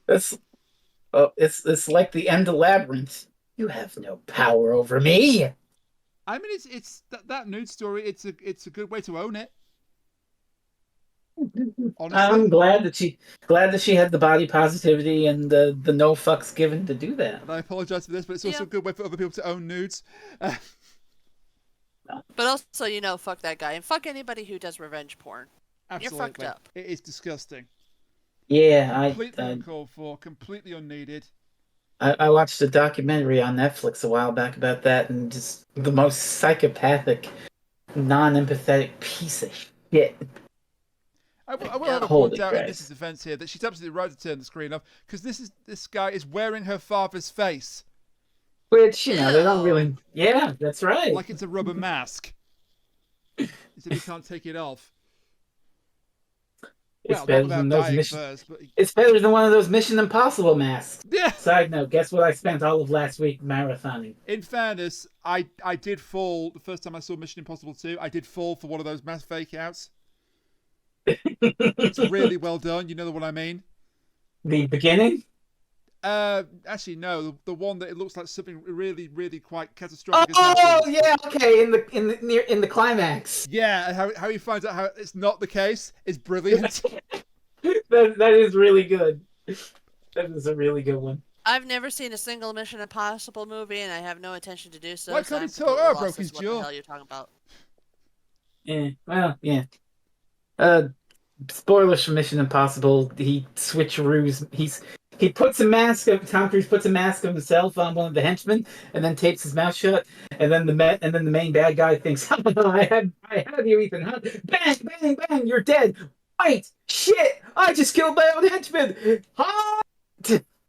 It's like the end of Labyrinth. You have no power over me. I mean, it's that nude story. It's a good way to own it. Honestly, I'm glad that she had the body positivity and the no fucks given to do that. and I apologise for this, but it's also Yeah. a good way for other people to own nudes. But also, fuck that guy. And fuck anybody who does revenge porn. Absolutely, You're fucked up. It is disgusting. Yeah, Completely uncalled for. Completely unneeded. I watched a documentary on Netflix a while back about that, and just the most psychopathic, non-empathetic piece of shit. I will have a Holy point out in Christ. this defense here that she's absolutely right to turn the screen off because this guy is wearing her father's face Which, they don't Ew. really... Yeah, that's right. like it's a rubber mask. So he can't take it off. It's Well, not better without than those dying mission... first, but It's better than one of those Mission Impossible masks. yeah. Side note, guess what I spent all of last week marathoning? In fairness, I did fall the first time I saw Mission Impossible 2. I did fall for one of those mask fake outs. It's really well done. You know what I mean? The beginning? Actually, no. The one that it looks like something really, really quite catastrophic. has Oh, happened. yeah, okay, in the climax. Yeah, and how he finds out how it's not the case is brilliant. That is really good. That is a really good one. I've never seen a single Mission Impossible movie, and I have no intention to do so. Why so can't I'm he talk? completely Oh, lost broke as his to what jaw. the hell you're talking about. Yeah, well, yeah. Spoilers for Mission Impossible. He switcheroos. He puts a mask of Tom Cruise puts a mask of himself on one of the henchmen, and then tapes his mouth shut. And then the main bad guy thinks, I have you, Ethan Hunt. Bang, bang, bang! You're dead. Wait, shit! I just killed my own henchman. Huh?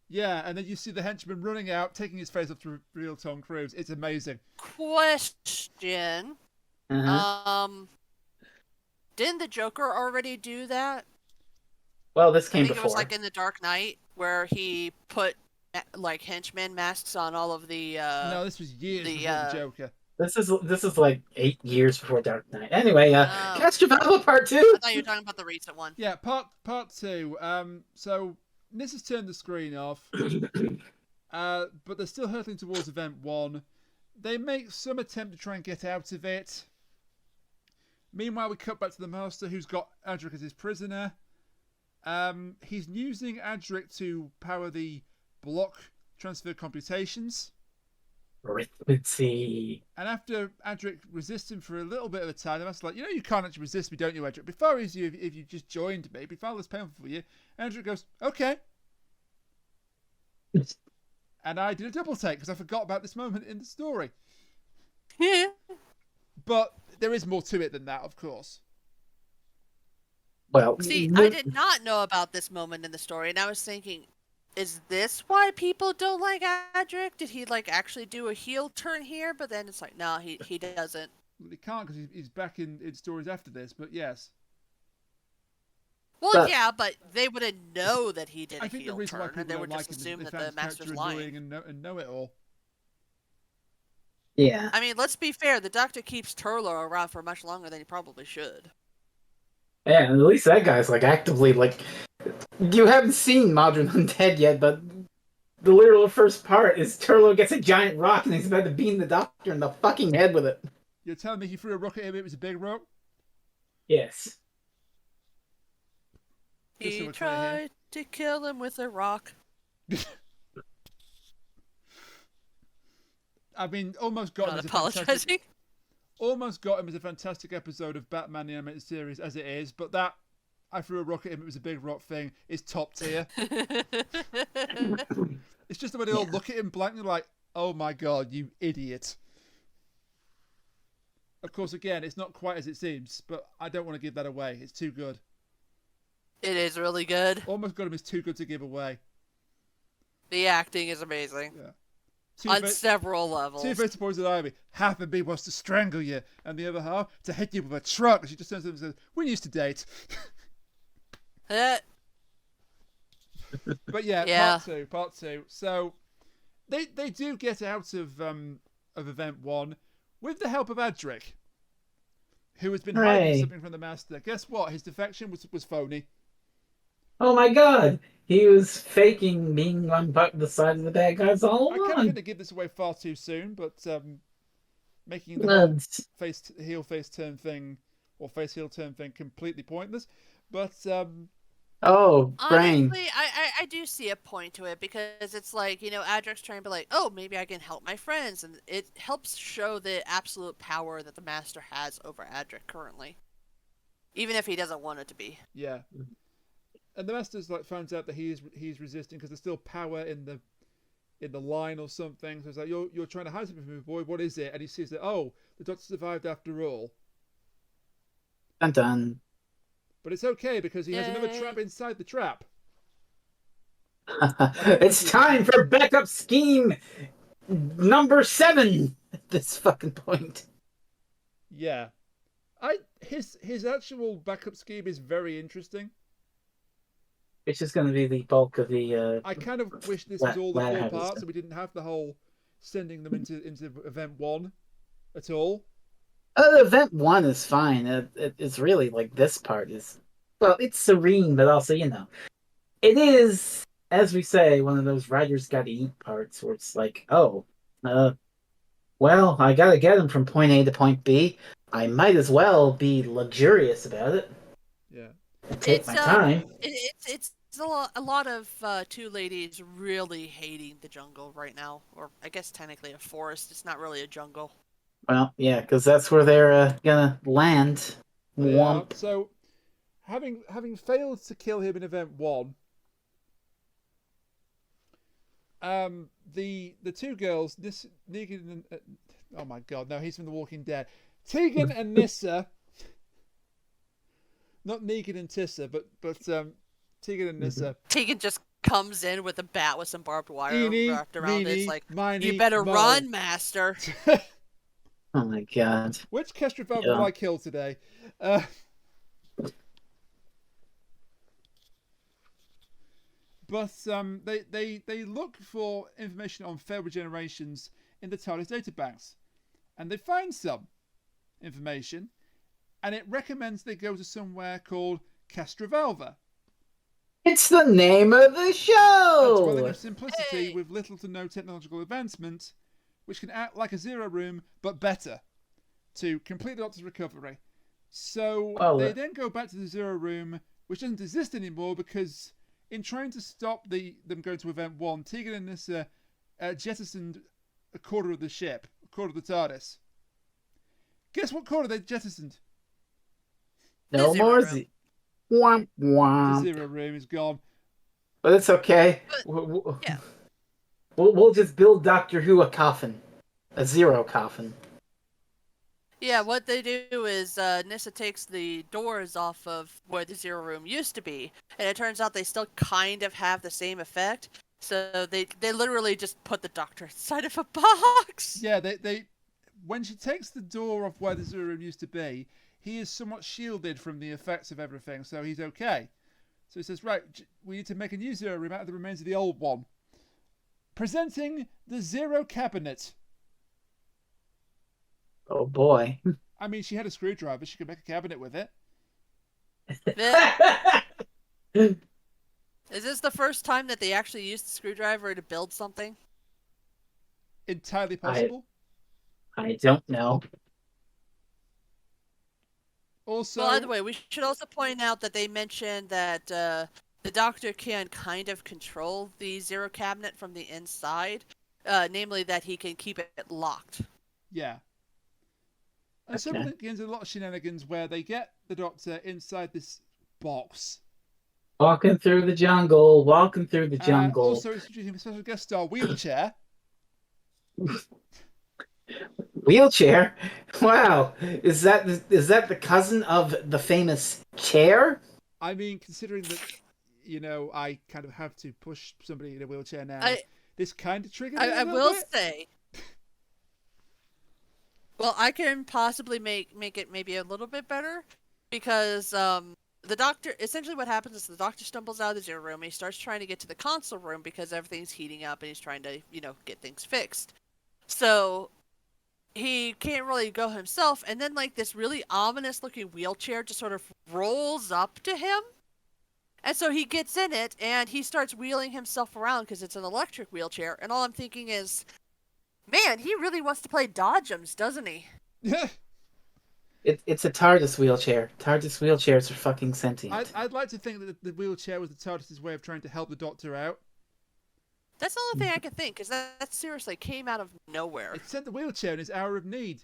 Yeah, and then you see the henchman running out, taking his face off to real Tom Cruise. It's amazing. Question. Uh-huh. Didn't the Joker already do that? Well, this I came think before. it was like in The Dark Knight, where he put like henchman masks on all of the. No, this was years before the Joker. This is like 8 years before Dark Knight. Anyway, Oh. Castrovalva Part 2. I thought you were talking about the recent one. Yeah, part 2. So Nissa's turned the screen off, but they're still hurtling towards event 1. They make some attempt to try and get out of it. Meanwhile, we cut back to the Master, who's got Adric as his prisoner. He's using Adric to power the block transfer computations. Arithmancy. And after Adric resists him for a little bit of a time, the Master's like, you can't actually resist me, don't you, Adric? Before if you just joined me, it'd be far less painful for you. And Adric goes, okay. And I did a double take because I forgot about this moment in the story. Yeah. But there is more to it than that, of course. Well, See, I did not know about this moment in the story, and I was thinking, is this why people don't like Adric? Did he actually do a heel turn here? But then it's like, no, he doesn't. Well, he can't because he's back in stories after this, but yes. Well, yeah, but they wouldn't know that he did a I think the heel reason why turn, and people they would don't like just him assume is that they the found his master's character lying. annoying and know it all. yeah. I mean, let's be fair. The Doctor keeps Turlo around for much longer than he probably should. Yeah, and at least that guy's actively you haven't seen Modern Undead yet, but the literal first part is Turlo gets a giant rock and he's about to beam the Doctor in the fucking head with it. You're telling me he threw a rock at him, it was a big rock? Yes. Just so He we're clear here. tried to kill him with a rock. I mean, almost got him Not as a fantastic, apologizing. as a fantastic episode of Batman the Animated Series as it is, but that I threw a rock at him, it was a big rock thing, is top tier. It's just the way they all look at him blankly like, oh my god, you idiot. Of course, again, it's not quite as it seems, but I don't want to give that away. It's too good. It is really good. Almost got him is too good to give away. The acting is amazing. Yeah. On several levels. Two-Face to Poison Ivy. Half of me wants to strangle you, and the other half to hit you with a truck. And she just turns to him and says, "We used to date." Eh, But yeah, part two. So they do get out of event 1 with the help of Adric, who has been hiding Hooray. something from the Master. Guess what? His defection was phony. Oh my god! He was faking being on the side of the bad guys all I kind of along. think they give this away far too soon, but making the whole heel face turn thing or face heel turn thing completely pointless. But Oh, brain. honestly, I do see a point to it because it's Adric's trying to be like, oh, maybe I can help my friends, and it helps show the absolute power that the Master has over Adric currently, even if he doesn't want it to be. yeah. And the Master's finds out that he's resisting because there's still power in the line or something. So it's like, you're trying to hide something from me, boy. What is it? And he sees that, oh, the Doctor survived after all. Dun dun. But it's okay because he has another Yay. trap inside the trap. It's time for backup scheme number 7 at this fucking point. Yeah. His actual backup scheme is very interesting. It's just going to be the bulk of the. I kind of wish this was all the latter 4 half of parts stuff. and we didn't have the whole sending them into event 1 at all. Event 1 is fine. It's really like this part is. Well, it's serene, but also, it is, as we say, one of those writers gotta eat parts where it's like, well, I gotta get him from point A to point B. I might as well be luxurious about it. Yeah. Take my time. It's a lot of 2 ladies really hating the jungle right now, or I guess technically a forest. It's not really a jungle. Well, yeah, because that's where they're gonna land. Womp. So, having failed to kill him in event 1, the 2 girls, Negan and oh my god, no, he's from The Walking Dead. Tegan and Nyssa, not Negan and Tissa, but Tegan and Nyssa. Tegan just comes in with a bat with some barbed wire Eeny, wrapped around it. meeny, It's like, miny, you better mo. run, master. Oh my god. Which Castrovalva will I kill today? But they look for information on failed regenerations in the TARDIS databanks, and they find some information, and it recommends they go to somewhere called Castrovalva. It's the name of the A show! dwelling of simplicity Hey! with little to no technological advancement, which can act like a zero room, but better, to complete the Doctor's recovery. So they then go back to the zero room, which doesn't exist anymore because in trying to stop them going to event 1, Tegan and Nyssa jettisoned a quarter of the ship, a quarter of the TARDIS. Guess what quarter they jettisoned? No zero more room. Womp The womp. zero room is gone. But it's okay. Yeah. We'll just build Doctor Who a coffin. A zero coffin. Yeah, what they do is Nyssa takes the doors off of where the zero room used to be, and it turns out they still kind of have the same effect. So they literally just put the Doctor inside of a box. Yeah, they when she takes the door off where the zero room used to be, he is somewhat shielded from the effects of everything, so he's okay. So he says, right, we need to make a new zero room out of the remains of the old one. Presenting the Zero Cabinet. Oh boy. I mean, she had a screwdriver. She could make a cabinet with it. Is this the first time that they actually used the screwdriver to build something? Entirely possible. I don't know. Also, Well, either way, we should also point out that they mentioned that the Doctor can kind of control the Zero Cabinet from the inside. Namely, that he can keep it locked. yeah. And so it begins a lot of shenanigans where they get the Doctor inside this box. Walking through the jungle. Also introducing a special guest star, Wheelchair. Wheelchair? Wow. Is that the cousin of the famous Chair? I mean, considering that, I kind of have to push somebody in a wheelchair now, this kind of triggers me I a little will bit. say. Well, I can possibly make it maybe a little bit better because the Doctor, essentially what happens is the Doctor stumbles out of the zero room and he starts trying to get to the console room because everything's heating up and he's trying to, get things fixed. So he can't really go himself, and then this really ominous looking wheelchair just sort of rolls up to him. And so he gets in it and he starts wheeling himself around because it's an electric wheelchair, and all I'm thinking is, man, he really wants to play Dodgems, doesn't he? Yeah. It's a TARDIS wheelchair. TARDIS wheelchairs are fucking sentient. I'd like to think that the wheelchair was the TARDIS's way of trying to help the Doctor out. That's the only thing I can think, because that seriously came out of nowhere. It sent the wheelchair in his hour of need.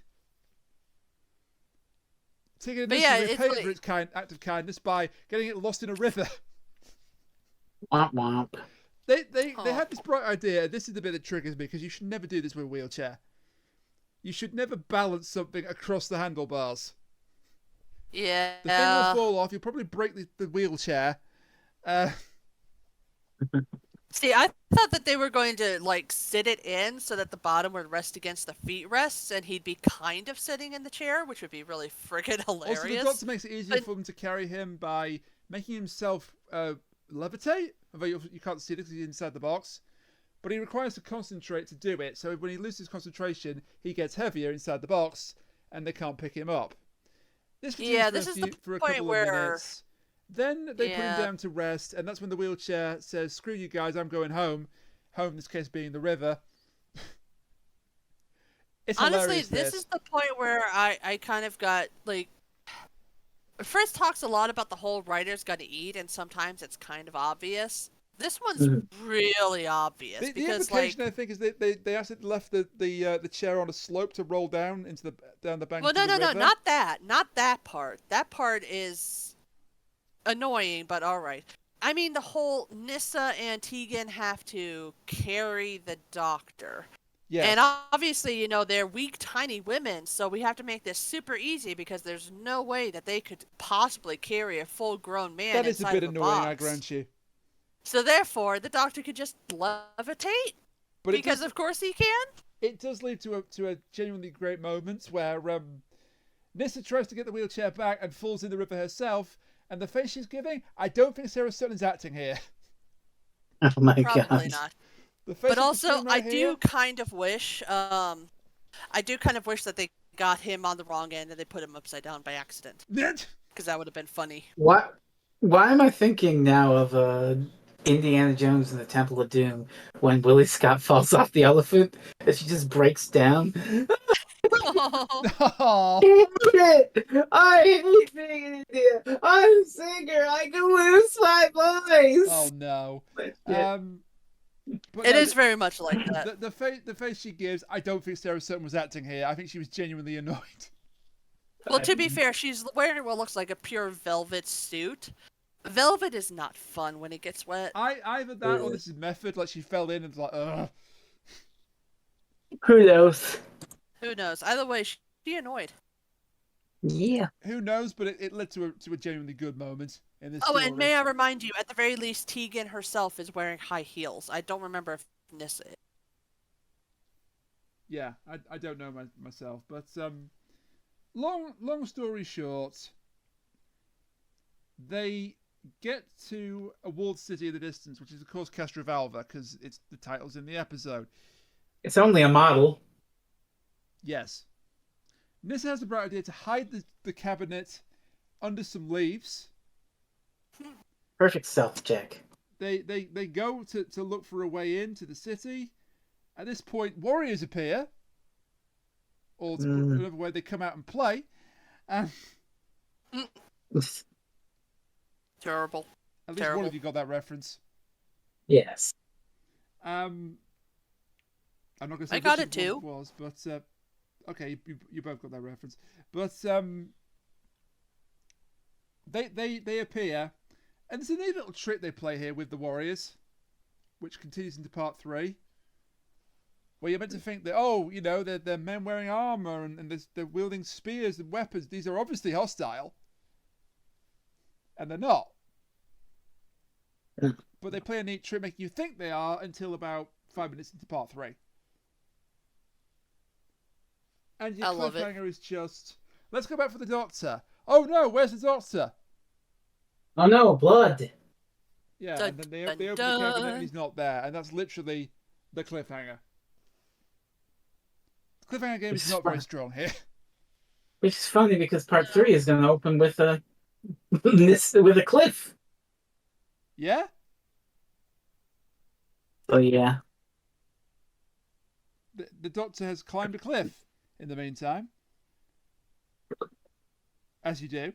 Tegan and But Nyssa yeah, repaid it's it for its act of kindness by getting it lost in a river. Womp womp. They had this bright idea. This is the bit that triggers me because you should never do this with a wheelchair. You should never balance something across the handlebars. Yeah. The thing will fall off. You'll probably break the wheelchair. See, I thought that they were going to like sit it in so that the bottom would rest against the feet rests, and he'd be kind of sitting in the chair, which would be really friggin' hilarious. Also, the doctor makes it easier for them to carry him by making himself levitate. Although you can't see it because he's inside the box. But he requires to concentrate to do it. So when he loses concentration, he gets heavier inside the box, and they can't pick him up. This continues for a couple of minutes. Then they put him down to rest, and that's when the wheelchair says, "Screw you guys, I'm going home." Home, in this case, being the river. It's honestly, this is the point where I kind of got like. Frez talks a lot about the whole writer's got to eat, and sometimes it's kind of obvious. This one's really obvious The because, implication, like, I think, is they actually left the chair on a slope to roll down down the bank. Well, no, not that part. That part is annoying, but all right. I mean, the whole Nyssa and Tegan have to carry the doctor. Yeah. And obviously, you know, they're weak, tiny women, so we have to make this super easy because there's no way that they could possibly carry a full-grown man that is a inside bit of annoying, box. I grant you. So therefore, the doctor could just levitate, because of course he can. It does lead to a genuinely great moment where Nyssa tries to get the wheelchair back and falls in the river herself, and the face she's giving, I don't think Sarah Sutton's acting here. Oh my god. Probably not. But also, I do kind of wish that they got him on the wrong end and they put him upside down by accident. Because that would have been funny. Why am I thinking now of Indiana Jones and the Temple of Doom when Willie Scott falls off the elephant and she just breaks down? Oh. I hate being an India. I'm a singer. I can lose my voice. Oh no. But it is very much like that. The face she gives, I don't think Sarah Sutton was acting here. I think she was genuinely annoyed. Well, to be fair, she's wearing what looks like a pure velvet suit. Velvet is not fun when it gets wet. Either that or this is method, like she fell in and was like, ugh. Who knows? Who knows? Either way, she annoyed. Yeah. Who knows? But it led to a genuinely good moment in this. Oh, story. and may I remind you, at the very least, Tegan herself is wearing high heels. I don't remember if Nyssa is. Yeah, I don't know myself, but long story short, they get to a walled city in the distance, which is of course Castrovalva, because it's the title's in the episode. It's only a model. Yes. Nyssa has the bright idea to hide the cabinet under some leaves. Perfect stealth check. They go to look for a way into the city. At this point, warriors appear. Or to put another way, they come out and play. Terrible. At least one of you got that reference. Yes. I'm not going to say I got which it too. one it was, but okay, you both got that reference. But they appear, and there's a neat little trick they play here with the warriors, which continues into part 3. Where you're meant to think that, oh, you know, they're men wearing armor and they're wielding spears and weapons. These are obviously hostile. And they're not. But they play a neat trick making you think they are until about 5 minutes into part 3. And your cliffhanger is just, let's go back for the doctor. Oh no, where's the doctor? Oh no, blood. Yeah, and then they open the cabinet and he's not there. And that's literally the cliffhanger. The cliffhanger game is not very strong here. Which is funny because part 3 is going to open with a cliff. Yeah? Oh yeah. The doctor has climbed a cliff in the meantime. As you do.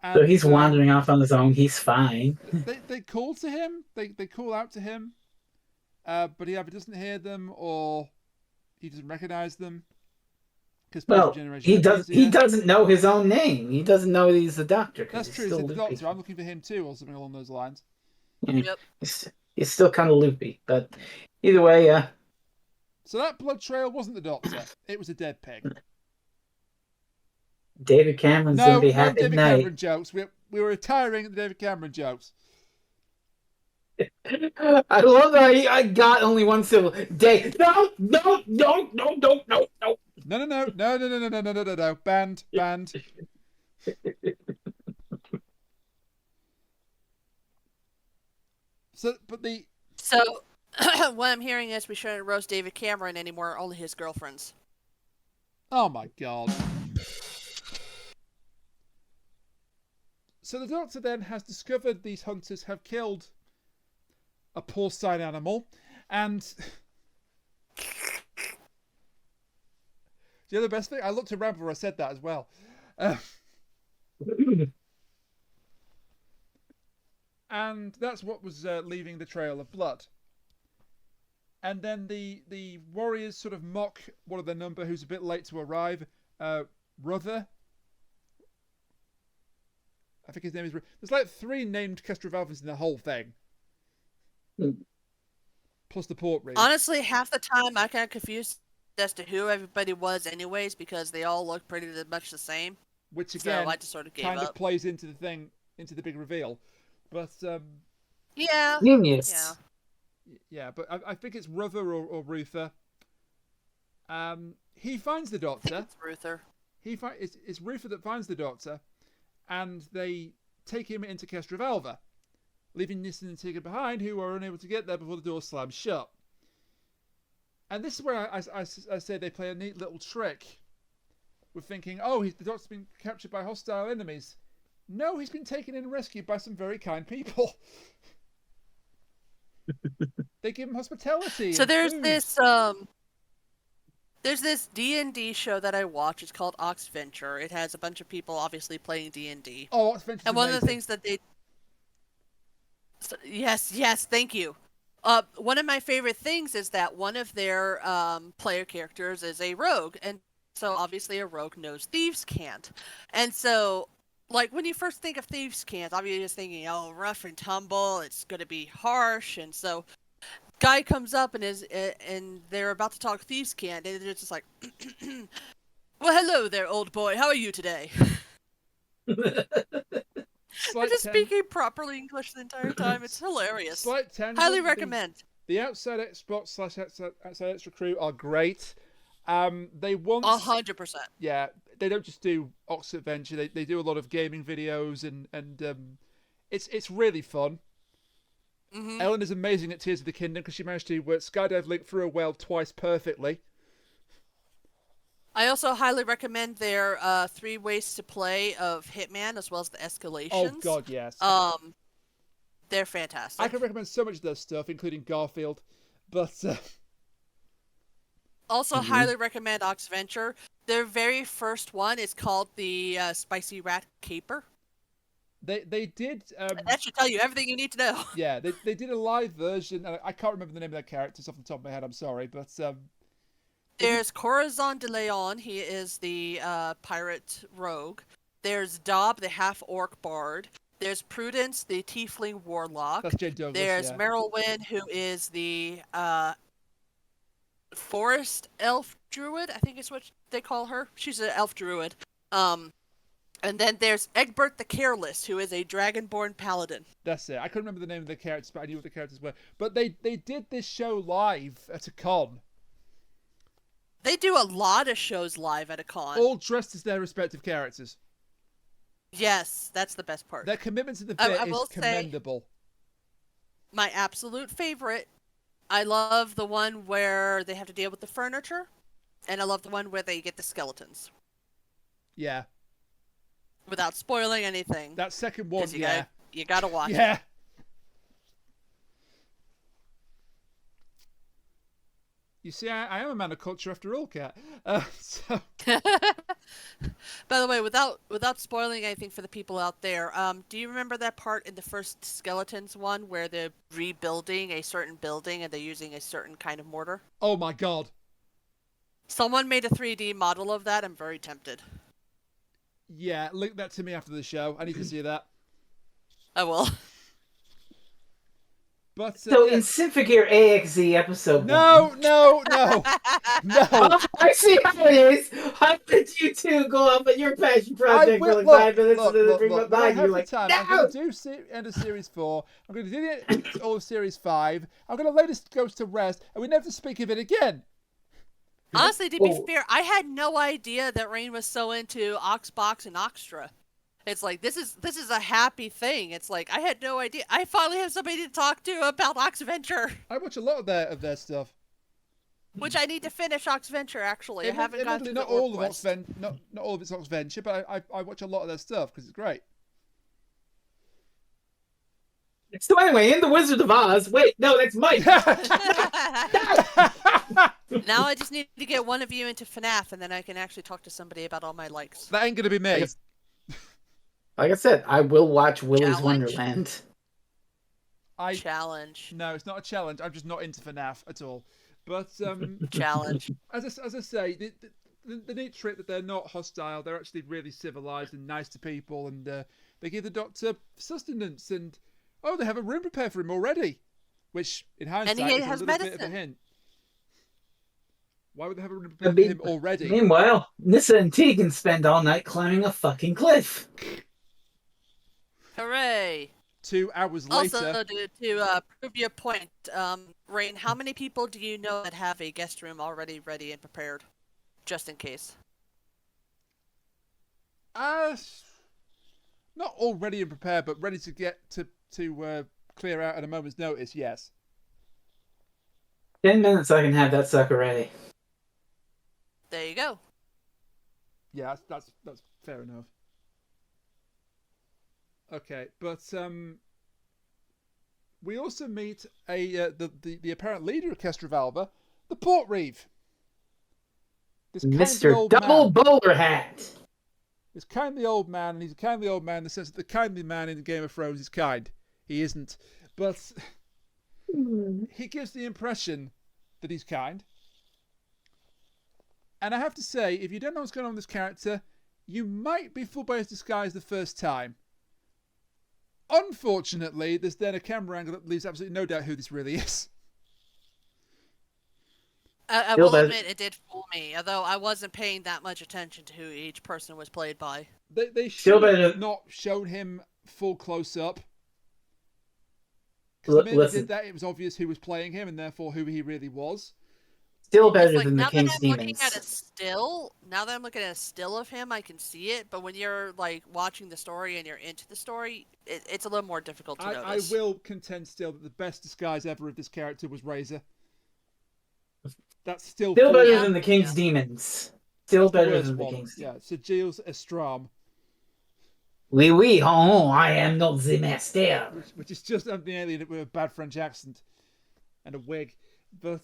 And, so he's wandering off on his own. He's fine. They call to him. They call out to him. But he either doesn't hear them or he doesn't recognize them. Well, he doesn't know his own name. He doesn't know he's the doctor. That's true. He's the doctor. I'm looking for him too, or something along those lines. Yep. He's still kind of loopy, but either way, yeah. So that blood trail wasn't the doctor. It was a dead pig. David Cameron's No, gonna be no happy David night. Cameron jokes. We were retiring the David Cameron jokes. I love that I got only one syllable. Day. No, no, no, no, no, no, no. No. Banned. So, but the So, what I'm hearing is we shouldn't roast David Cameron anymore, only his girlfriends. oh my god. So the Doctor then has discovered these hunters have killed a porcine animal, and the other best thing, I looked around before I said that as well. And that's what was leaving the trail of blood. And then the warriors sort of mock one of their number who's a bit late to arrive, Ruther. I think his name is. There's like 3 named Castrovalvas in the whole thing. Plus the port read. Honestly, half the time I kind of confused as to who everybody was, anyways, because they all look pretty much the same. Which again, so I just sort of gave kind up. of plays into the thing, into the big reveal. But Yeah. Genius. yeah, but I think it's Ruther or Ruther. He finds the Doctor. It's Ruther. It's Ruther that finds the Doctor, and they take him into Castrovalva, leaving Nyssa and Tegan behind, who are unable to get there before the door slams shut. And this is where I say they play a neat little trick with thinking, oh, the Doctor's been captured by hostile enemies. No, he's been taken in and rescued by some very kind people. They give him hospitality. So there's food. this D&D show that I watch. It's called Oxventure. It has a bunch of people obviously playing D&D. Oh, Oxventure's And one amazing. of the things that they... Yes, thank you. One of my favorite things is that one of their player characters is a rogue, and so obviously a rogue knows thieves' cant. And so, like, when you first think of thieves' cant, obviously you're just thinking, oh, rough and tumble, it's going to be harsh, and so guy comes up and they're about to talk thieves' cant, and it's just like, well, hello there, old boy, how are you today? Slight Just 10 speaking properly English the entire time. It's hilarious. Slight 10. Highly recommend. The Outside Xbox / Outside Xtra crew are great. They want 100%. Yeah, they don't just do Ox Adventure. They do a lot of gaming videos and it's really fun. Mm-hmm. Ellen is amazing at Tears of the Kingdom because she managed to skydive Link through a well twice perfectly. I also highly recommend their 3 ways to play of Hitman as well as the escalations. Oh god, yes. They're fantastic. I can recommend so much of their stuff, including Garfield, but also highly recommend Oxventure. Their very first one is called the Spicy Rat Caper. they did. That should tell you everything you need to know. Yeah, they did a live version. And I can't remember the name of their characters off the top of my head. I'm sorry, but There's Corazon de Leon. He is the pirate rogue. There's Dob, the half-orc bard. There's Prudence, the tiefling warlock. that's Jane Douglas. There's yeah. Merylwyn, who is the forest elf druid. I think is what they call her. She's an elf druid. And then there's Egbert the Careless, who is a dragonborn paladin. That's it. I couldn't remember the name of the characters, but I knew what the characters were. But they did this show live at a con, They do a lot of shows live at a con. all dressed as their respective characters. Yes, that's the best part. Their commitment to the I bit will is say- commendable. My absolute favorite. I love the one where they have to deal with the furniture, and I love the one where they get the skeletons. Yeah, Without spoiling anything. that second one. 'Cause Yeah, you gotta watch it. yeah. You see, I am a man of culture after all, Kat. So By the way, without spoiling anything for the people out there, do you remember that part in the first Skeletons one where they're rebuilding a certain building and they're using a certain kind of mortar? oh my god. Someone made a 3D model of that. I'm very tempted. Yeah, link that to me after the show. I need to see that. I will. But So yeah. in Symphogear AXZ episode No, 1... no. Oh, I see how it is. How did you two go off on your passion I project will for like 5 minutes look. and then bring up When I mine? You're have the like, time, I'm no! going to do end of series 4. I'm going to do all of series 5. I'm going to lay this Ghost to rest, and we never speak of it again. Honestly, to be Oh. fair, I had no idea that Rain was so into Xbox and Xtra. It's like this is a happy thing. It's like I had no idea. I finally have somebody to talk to about Oxventure, I watch a lot of their stuff. which I need to finish Oxventure. Actually, I haven't gone through not the all of quest. not all of it's Oxventure, but I watch a lot of their stuff because it's great. So anyway, in The Wizard of Oz... Wait, no, that's Mike! Now I just need to get one of you into FNAF, and then I can actually talk to somebody about all my likes. That ain't gonna be me. Like I said, I will watch Willy's Challenge? Wonderland. Challenge. No, it's not a challenge. I'm just not into FNAF at all. But Challenge. as I say, the neat trick that they're not hostile. They're actually really civilized and nice to people, and they give the Doctor sustenance. And they have a room prepared for him already, which in hindsight he is a has little bit of a medicine. hint. Why would they have a room prepared for him already? Meanwhile, Nyssa and Tegan spend all night climbing a fucking cliff. Hooray! 2 hours later. Also, to prove your point, Rain, how many people do you know that have a guest room already ready and prepared, just in case? Not all ready and prepared, but ready to get to clear out at a moment's notice. Yes. 10 minutes, I can have that sucker ready. There you go. Yeah, that's fair enough. Okay, but we also meet the apparent leader of Castrovalva, the Port Reeve. This Mr. old Double man. Bowler Hat. This kindly old man, and he's a kindly old man in the sense that the kindly man in Game of Thrones is kind. He isn't, but he gives the impression that he's kind. And I have to say, if you don't know what's going on with this character, you might be fooled by his disguise the first time. Unfortunately, there's then a camera angle that leaves absolutely no doubt who this really is. I will admit it did fool me, although I wasn't paying that much attention to who each person was played by. They should have not shown him full close up. Because the minute they did that, it was obvious who was playing him and therefore who he really was. Still better than the King's Demons. Now that I'm looking at a still of him, I can see it. But when you're like watching the story and you're into the story, it's a little more difficult to notice. I will contend still that the best disguise ever of this character was Razor. That's still better than the King's Demons. Still better than the King's Demons. Yeah, Sir Giles Estram. Oui, I am not the master. Which is just an alien with a bad French accent and a wig. But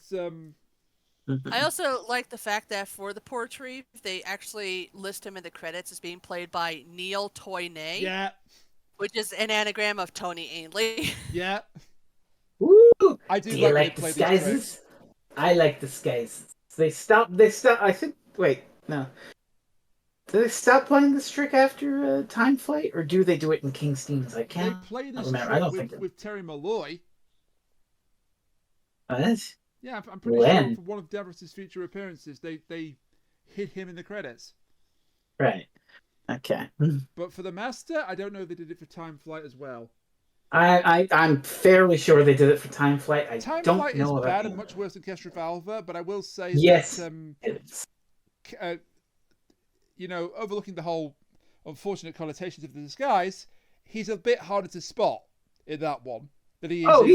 I also like the fact that for the portrait, they actually list him in the credits as being played by Neil Toynay. Yeah. Which is an anagram of Tony Ainley. Yeah. Woo! I do like disguises? I like disguises. They stop. I think. Wait, no. Do they stop playing this trick after Time Flight, or do they do it in King's Demons? I can't. They play this trick with Terry Malloy. What? Yeah, I'm pretty sure for one of Davros' future appearances, they hid him in the credits. Right. Okay. But for the Master, I don't know if they did it for Time Flight as well. I'm fairly sure they did it for Time Flight. Time Flight is bad and much worse than Castrovalva, but I will say that overlooking the whole unfortunate connotations of the disguise, he's a bit harder to spot in that one than he is.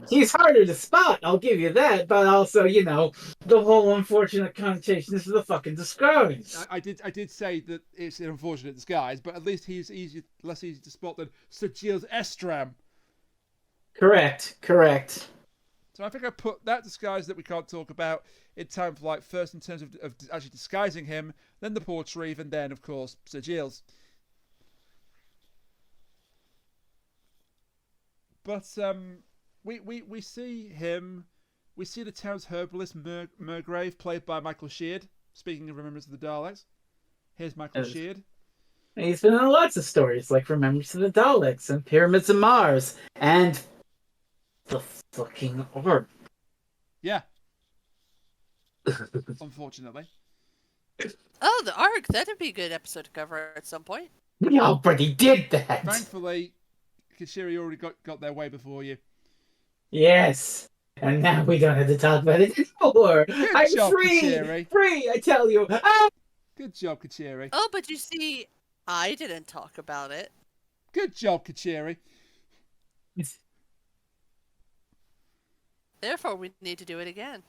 He's harder to spot, I'll give you that, but also, the whole unfortunate connotations of the fucking disguise. I did say that it's an unfortunate disguise, but at least he's less easy to spot than Sir Giles Estram. Correct. So I think I put that disguise that we can't talk about in Time Flight first in terms of actually disguising him, then the Portreeve, and then, of course, Sir Giles. But we see him. We see the town's herbalist Murgrave, played by Michael Sheard. Speaking of Remembrance of the Daleks, here's Michael Sheard. He's been in lots of stories like Remembrance of the Daleks and Pyramids of Mars and the fucking arc. Yeah. Unfortunately. Oh, the arc. That'd be a good episode to cover at some point. We already did that. Thankfully, Kashiri already got their way before you. Yes. And now we don't have to talk about it anymore. I'm job, free. Kashiri. Free, I tell you. Ah! Good job, Kachiri. Oh, but you see, I didn't talk about it. Good job, Kachiri. Therefore, we need to do it again.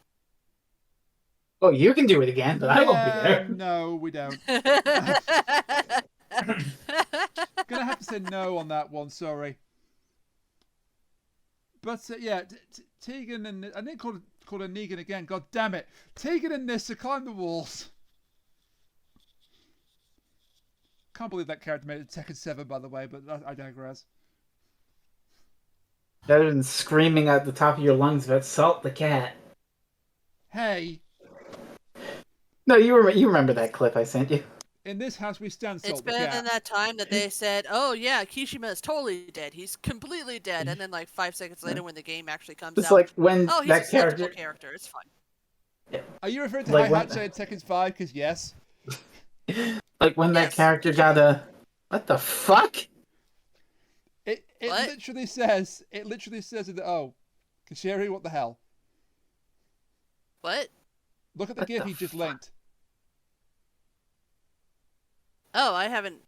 Oh, you can do it again, but I won't be there. No, we don't. Gonna have to say no on that one. Sorry. But yeah, Tegan and I didn't call her Negan again. God damn it! Tegan and Nyssa climb the walls. Can't believe that character made it to Tekken 7, by the way. But I digress. Better than screaming at the top of your lungs about Salt the cat. Hey, No, you remember that clip I sent you. in this house we stand Salt It's the better cat. than that time that they said, "Oh yeah, Kishima is totally dead. He's completely dead." And then like 5 seconds later, when the game actually comes Just out, like when oh, he's that a sensible character. character. It's fine. Are you referring to Like when- Heihachi in Tekken 5? Because yes. Like when that Yes. character got a. What the fuck? It What? literally says in the Kashiri, what the hell? What? Look at the What GIF the he just fuck? linked. Oh, I haven't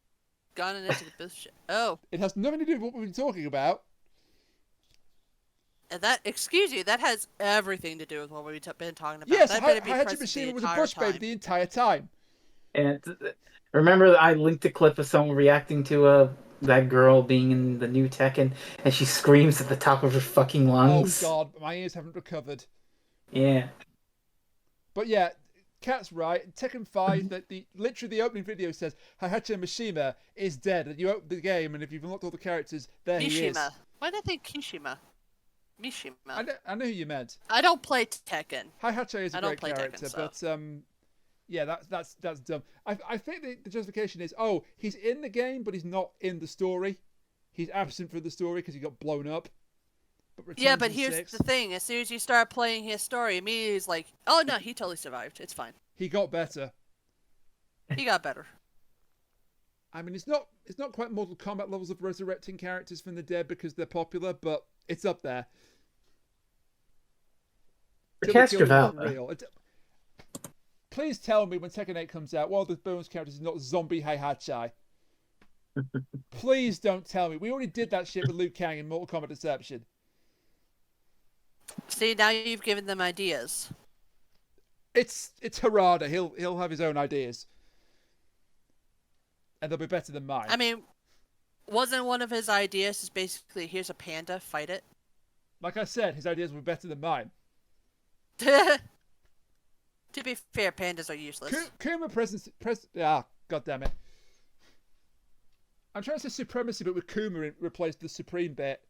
gone into the bullshit. Oh, It has nothing to do with what we've been talking about. and that. Excuse you. That has everything to do with what we've been talking about. Yes, that better be Heihachi present the Mishima was a entire bush babe time. the entire time. And remember, I linked a clip of someone reacting to that girl being in the new Tekken, and she screams at the top of her fucking lungs. Oh god, my ears haven't recovered. Yeah. But yeah, Cat's right. Tekken 5, that literally the opening video says Heihachi Mishima is dead, and you open the game, and if you've unlocked all the characters, there he is. Mishima. Why did I think Kishima? Mishima. I know who you meant. I don't play Tekken. Heihachi is a I don't great play Tekken, character, so. but yeah, that's dumb. I think the justification is, he's in the game, but he's not in the story. He's absent from the story because he got blown up. But Yeah, returns but in here's 6. the thing. As soon as you start playing his story, immediately it's like, oh no, he totally survived. It's fine. He got better. He got better. I mean, it's not quite Mortal Kombat levels of resurrecting characters from the dead because they're popular, but it's up there. For Till they kill them for Castrovalva. real. Please tell me when Tekken 8 comes out, one of the bonus characters is not Zombie Heihachi. Please don't tell me. We already did that shit with Liu Kang in Mortal Kombat Deception. See, now you've given them ideas. It's Harada. He'll have his own ideas, and they'll be better than mine. I mean, wasn't one of his ideas is basically, here's a panda, fight it? Like I said, his ideas were better than mine. To be fair, pandas are useless. Kuma god damn it. I'm trying to say supremacy, but with Kuma replaced the supreme bit.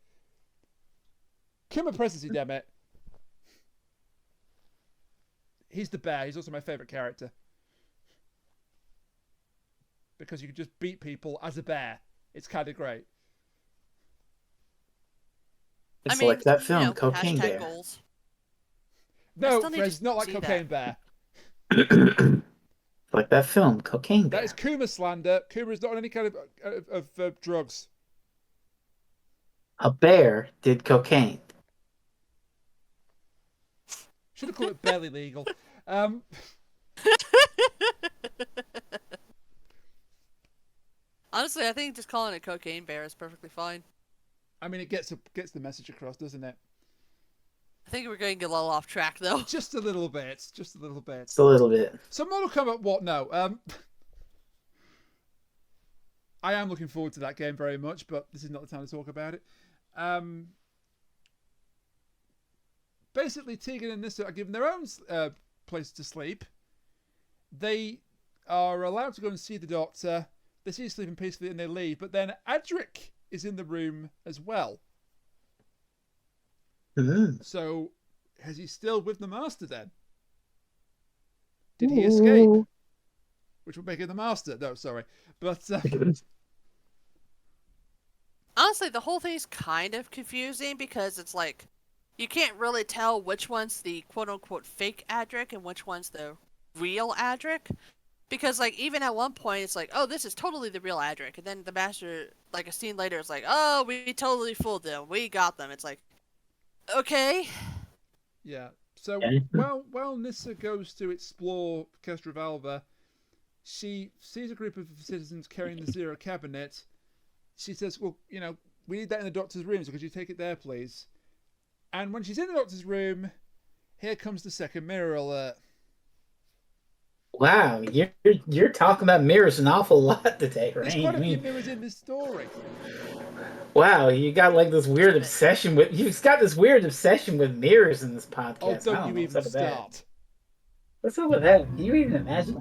Kuma presidency, damn it. He's the bear. He's also my favourite character. Because you can just beat people as a bear. It's kind of great. It's like that film, Cocaine hashtag Bear. goals. No, still need Frez, to not like see Cocaine that. Bear. Like that film, Cocaine Bear. That is Kuma slander. Kuma is not on any kind of drugs. A bear did cocaine. Should have called it barely legal. Honestly, I think just calling it Cocaine Bear is perfectly fine. I mean, it gets the message across, doesn't it? I think we're going a little off track, though. Just a little bit. Just a little bit. Just a little bit. So Mortal Kombat, what? No. I am looking forward to that game very much, but this is not the time to talk about it. Basically, Tegan and Nyssa are given their own place to sleep. They are allowed to go and see the doctor. They see her sleeping peacefully and they leave. But then Adric is in the room as well. So, is he still with the Master then? Did he escape? Which would make him the Master. No, sorry. But, Honestly, the whole thing's kind of confusing because it's like, you can't really tell which one's the quote-unquote fake Adric and which one's the real Adric. Because, like, even at one point, it's like, oh, this is totally the real Adric. And then the Master, like, a scene later, is like, oh, we totally fooled them. We got them. It's like, okay. Yeah. So, Yeah. while Nyssa goes to explore Castrovalva, she sees a group of citizens carrying the Zero cabinet. She says, well, you know, we need that in the doctor's room, so could you take it there, please? And when she's in the doctor's room, here comes the second mirror alert. Wow, you're talking about mirrors an awful lot today, right? There's quite a few mirrors in this story. Wow, you got like this weird obsession with mirrors in this podcast. Oh, I don't know you what's even up with that. start. What's up with that? Can you even imagine?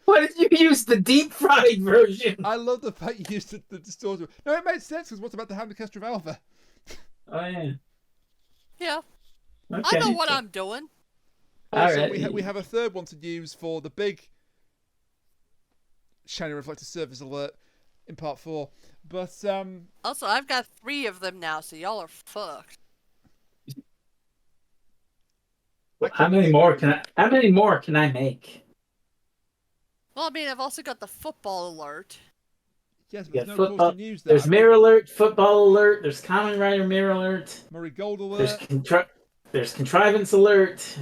Why did you use the deep fried version? I love the fact you used the distortion. No, it makes sense because what's about to happen to Castrovalva? Oh yeah. Yeah. Okay. I know what I'm doing. Also, Alright. we have a third one to use for the big shiny reflector surface alert in part 4. But Also, I've got 3 of them now, so y'all are fucked. How many more can I make? Well, I mean, I've also got the football alert. yes, but You there's got no football. cause to use that. There's mirror alert, football alert. There's Common Rider mirror alert. Murray Gold There's alert. there's contrivance alert.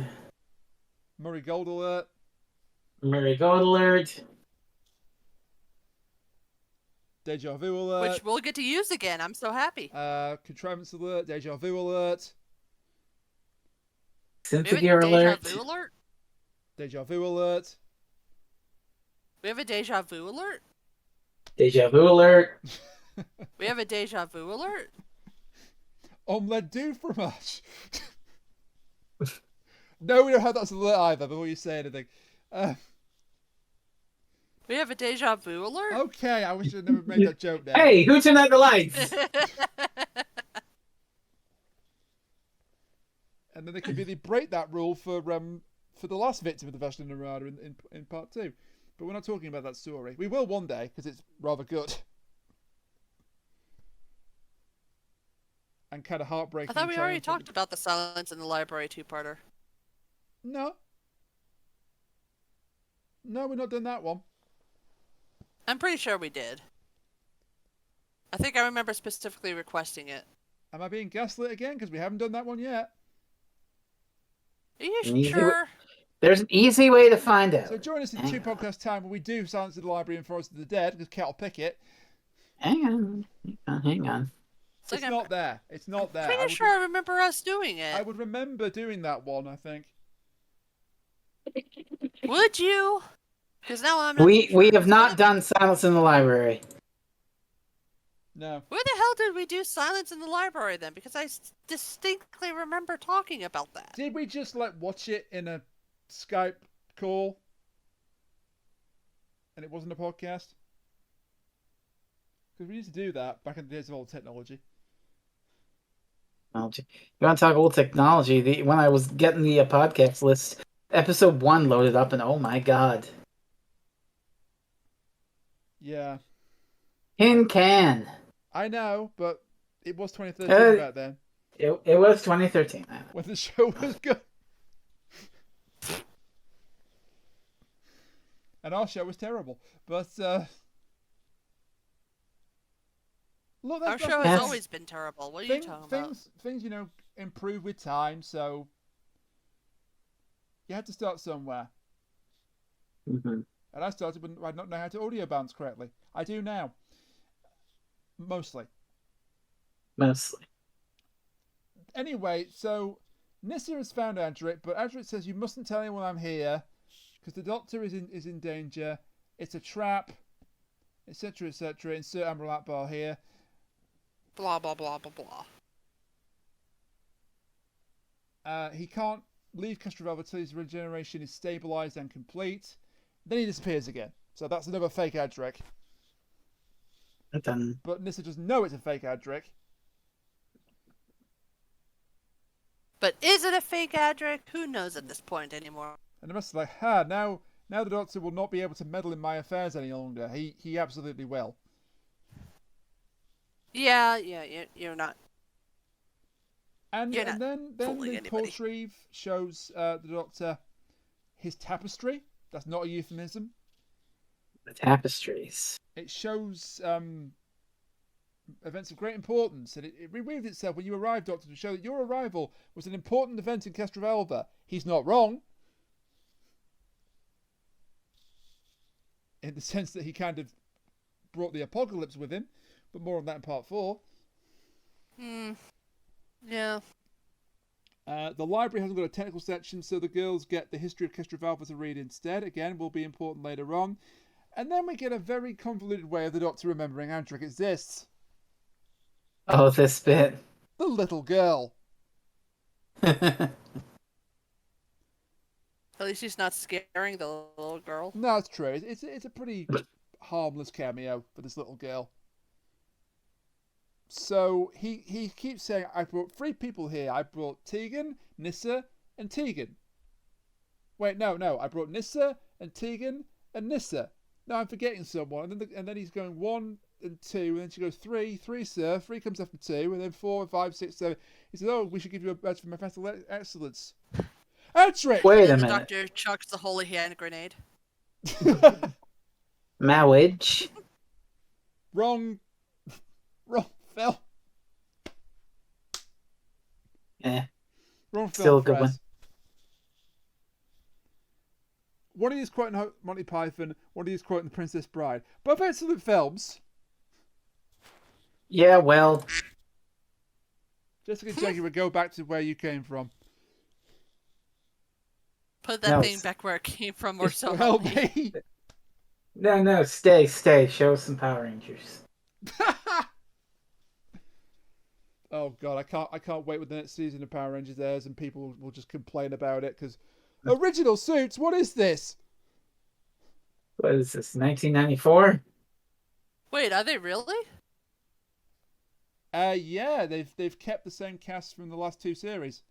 Murray Gold alert. Murray Gold alert. Deja vu alert. Which we'll get to use again. I'm so happy. Contrivance alert. Deja vu alert. We have a Synthogear deja alert. vu alert? Deja vu alert. We have a deja vu alert? Deja vu alert. We have a deja vu alert? Omelette do fromage. No, we don't have that as an alert either, before you say anything. We have a deja vu alert? Okay, I wish I'd never made that joke now. Hey, who turned out the lights? And then they could really break that rule for the last victim of the Vashta Narada in part 2. But we're not talking about that story. We will one day, because it's rather good. And kind of heartbreaking. I thought we already triumphant. talked about the Silence in the Library 2-parter. No. No, we're not done that one. I'm pretty sure we did. I think I remember specifically requesting it. Am I being gaslit again? Because we haven't done that one yet. Are you Easy sure? There's an easy way to find out. So join us in 2 podcast time when we do Silence of the Library and Forest of the Dead, because Cat will pick it. Hang on. It's not there. It's not there. Pretty sure I remember us doing it. I would remember doing that one, I think. Would you? Because now I'm not We too sure. have not done Silence in the Library. No. Where the hell did we do Silence in the Library then? Because I distinctly remember talking about that. Did we just watch it in a Skype call? And it wasn't a podcast? Because we used to do that back in the days of old technology. Technology. You want to talk old technology? When I was getting the podcast list, episode 1 loaded up, and oh my god. Yeah. Tin can. I know, but it was 2013 back then. It was 2013. When the show was good. And our show was terrible. But, look, Our show has always been terrible. What are you talking about? Things, improve with time, so you had to start somewhere. Mm-hmm. And I started when I not know how to audio bounce correctly. I do now. Mostly. Anyway, so Nyssa has found Adric, but Adric says you mustn't tell anyone I'm here because the Doctor is in danger. It's a trap, etc., etc. Insert Admiral Akbar here. Blah, blah, blah, blah, blah. He can't leave Castrovalva until his regeneration is stabilised and complete. Then he disappears again. So that's another fake Adric. But Nyssa doesn't know it's a fake Adric. But is it a fake Adric? Who knows at this point anymore? And they must be like, now Now the Doctor will not be able to meddle in my affairs any longer. He absolutely will. Yeah, you're not. And You're not then fooling the anybody. portrait shows the Doctor his tapestry. That's not a euphemism. The tapestries. It shows events of great importance, and it reweaved itself when you arrived, Doctor, to show that your arrival was an important event in Castrovalva. He's not wrong. In the sense that he kind of brought the apocalypse with him, but more on that in part 4. Yeah. The library hasn't got a technical section, so the girls get the history of Castrovalva to read instead. Again, will be important later on. And then we get a very convoluted way of the Doctor remembering Adric exists. Oh, this bit. The little girl. At least he's not scaring the little girl. No, it's true. It's a pretty harmless cameo for this little girl. So he keeps saying, I brought 3 people here. I brought Tegan, Nyssa, and Tegan. Wait, no. I brought Nyssa and Tegan and Nyssa. No, I'm forgetting someone. And then he's going 1 and 2, and then she goes 3, sir. 3 comes after 2, and then 4, 5, 6, 7. He says, oh, we should give you a badge for manifestal excellence. Adric! Wait a The minute. Doctor chucks the holy hand grenade. Marriage. Wrong, Phil. Wrong, Phil. Still a good Frez. one. One of these quoting Monty Python, one of these quoting The Princess Bride. Both excellent films. Yeah, well, Jessica Jackie would go back to where you came from. Put that No, thing back where it came from, or so. Well, help me. me. no, stay. Show us some Power Rangers. Oh god, I can't wait when the next season of Power Rangers airs and people will just complain about it because original suits. What is this? What is this? 1994? Wait, are they really? Yeah, they've kept the same cast from the last 2 series,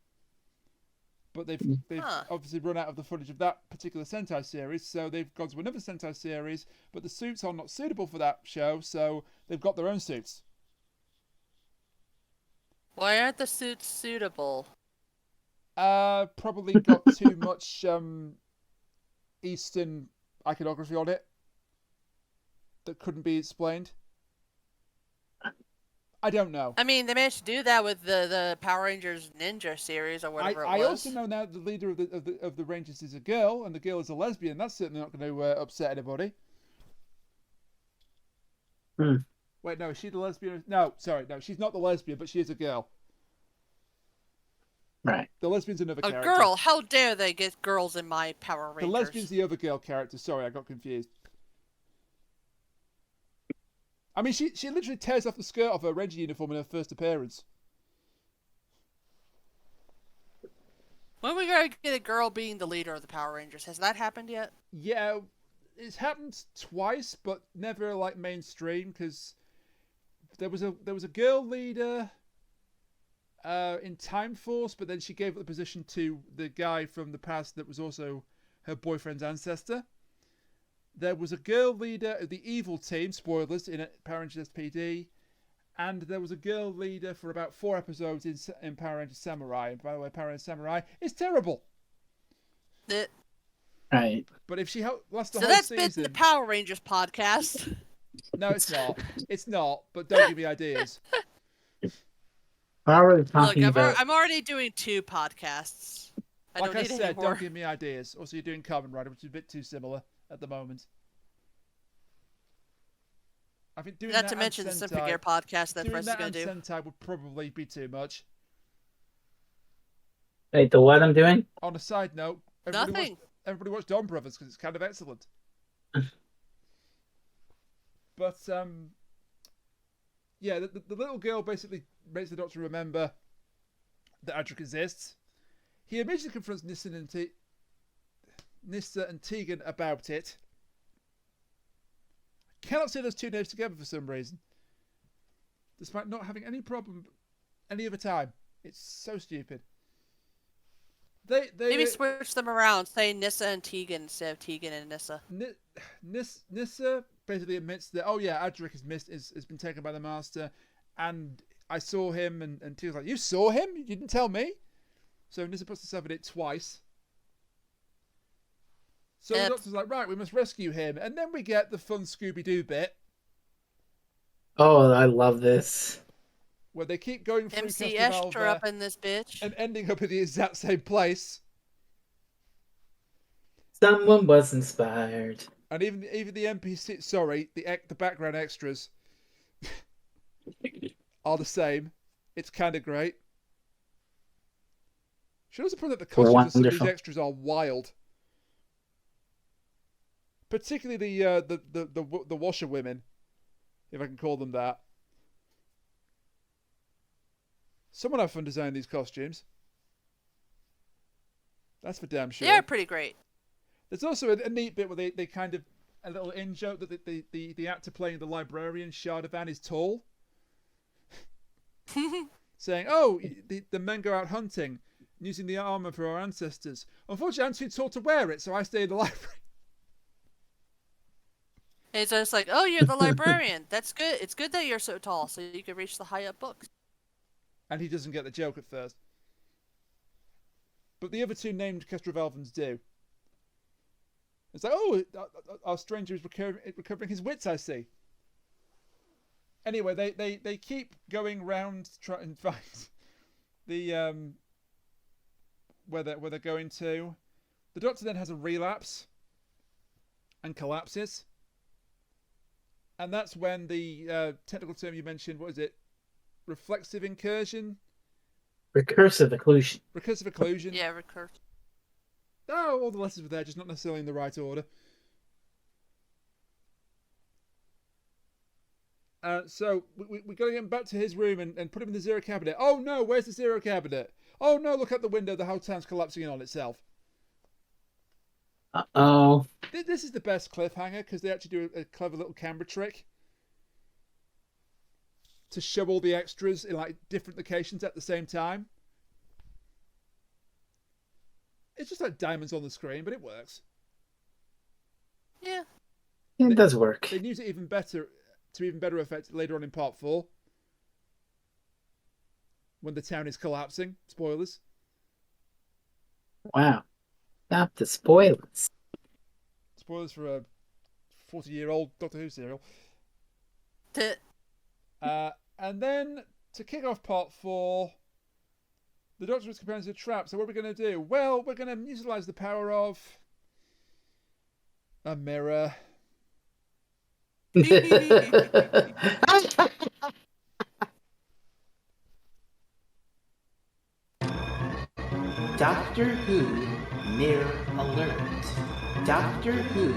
but they've obviously run out of the footage of that particular Sentai series, so they've gone to another Sentai series. But the suits are not suitable for that show, so they've got their own suits. Why aren't the suits suitable? Probably got too much Eastern iconography on it that couldn't be explained. I don't know. I mean, they managed to do that with the Power Rangers Ninja series or whatever it was. I also know now the leader of the Rangers is a girl, and the girl is a lesbian. That's certainly not going to upset anybody. Wait, no, is she the lesbian? No, sorry, no, she's not the lesbian, but she is a girl. Right. The lesbian's another A character. girl? How dare they get girls in my Power Rangers? The lesbian's the other girl character. Sorry, I got confused. I mean, she literally tears off the skirt of her Ranger uniform in her first appearance. When are we going to get a girl being the leader of the Power Rangers? Has that happened yet? Yeah, it's happened twice, but never like mainstream, because there was a girl leader in Time Force, but then she gave up the position to the guy from the past that was also her boyfriend's ancestor. There was a girl leader of the evil team, spoilers, in Power Rangers SPD, and there was a girl leader for about 4 episodes in Power Rangers Samurai. And by the way, Power Rangers Samurai is terrible. Right. But if she lasts the So whole that's season... been the Power Rangers podcast. No, it's not. It's not, but don't give me ideas. Power Look, talking about. I'm already doing 2 podcasts. Like I don't need said, any more. don't give me ideas. Also, you're doing Kamen Rider, which is a bit too similar at the moment. I think doing Not that to mention the and Sympathy Sentai, Gear podcast that doing Frez is that going and to do. Sentai would probably be too much. Wait, the what I'm doing? On a side note, Nothing. everybody watch Dawn Brothers because it's kind of excellent. But yeah, the little girl basically makes the Doctor remember that Adric exists. He immediately confronts Nyssa and Tegan about it. I cannot say those 2 names together for some reason, despite not having any problem any other time. It's so stupid. They Maybe switch them around, say Nyssa and Tegan instead of Tegan and Nyssa. Nyssa basically admits that, oh yeah, Adric has been taken by the Master, and I saw him, and Tegan's like, you saw him? You didn't tell me? So Nyssa puts herself in it twice. So the Doctor's like, right, we must rescue him, and then we get the fun Scooby-Doo bit. Oh, I love this. Where they keep going through MC Castrovalva Xtra up in this bitch. and ending up at the exact same place. Someone was inspired. And even the NPC, sorry, the background extras are the same. It's kind of great. Should also point out the costumes of some of these extras are wild. Particularly the washerwomen, if I can call them that. Someone had fun designing these costumes. That's for damn sure. They're pretty great. There's also a neat bit where they kind of, a little in-joke that the actor playing the librarian, Shardavan, is tall. Saying, oh, the men go out hunting, using the armour for our ancestors. Unfortunately, I'm too tall to wear it, so I stay in the library. It's just like, oh, you're the librarian. That's good. It's good that you're so tall, so you can reach the high-up books. And he doesn't get the joke at first. But the other two named Castrovalvans do. It's like, oh, our stranger is recovering his wits, I see. Anyway, they keep going round to try and find the where they're going to. The Doctor then has a relapse and collapses. And that's when the technical term you mentioned, what is it? Reflexive incursion? Recursive occlusion. Recursive occlusion. Yeah, recursive. Oh, all the letters were there, just not necessarily in the right order. So we got to get him back to his room and put him in the zero cabinet. Oh no, where's the zero cabinet? Oh no, look out the window, the whole town's collapsing in on itself. Uh-oh. This is the best cliffhanger because they actually do a clever little camera trick to show all the extras in like different locations at the same time. It's just like diamonds on the screen, but it works. Yeah. It does work. They use it even better to even better effect later on in part 4. When the town is collapsing. Spoilers. Wow. Stop the spoilers. Spoilers for a 40-year-old Doctor Who serial. And then, to kick off part 4, the Doctor is comparing to a trap. So what are we going to do? Well, we're going to utilise the power of a mirror. Doctor Who Mirror Alert. Doctor Who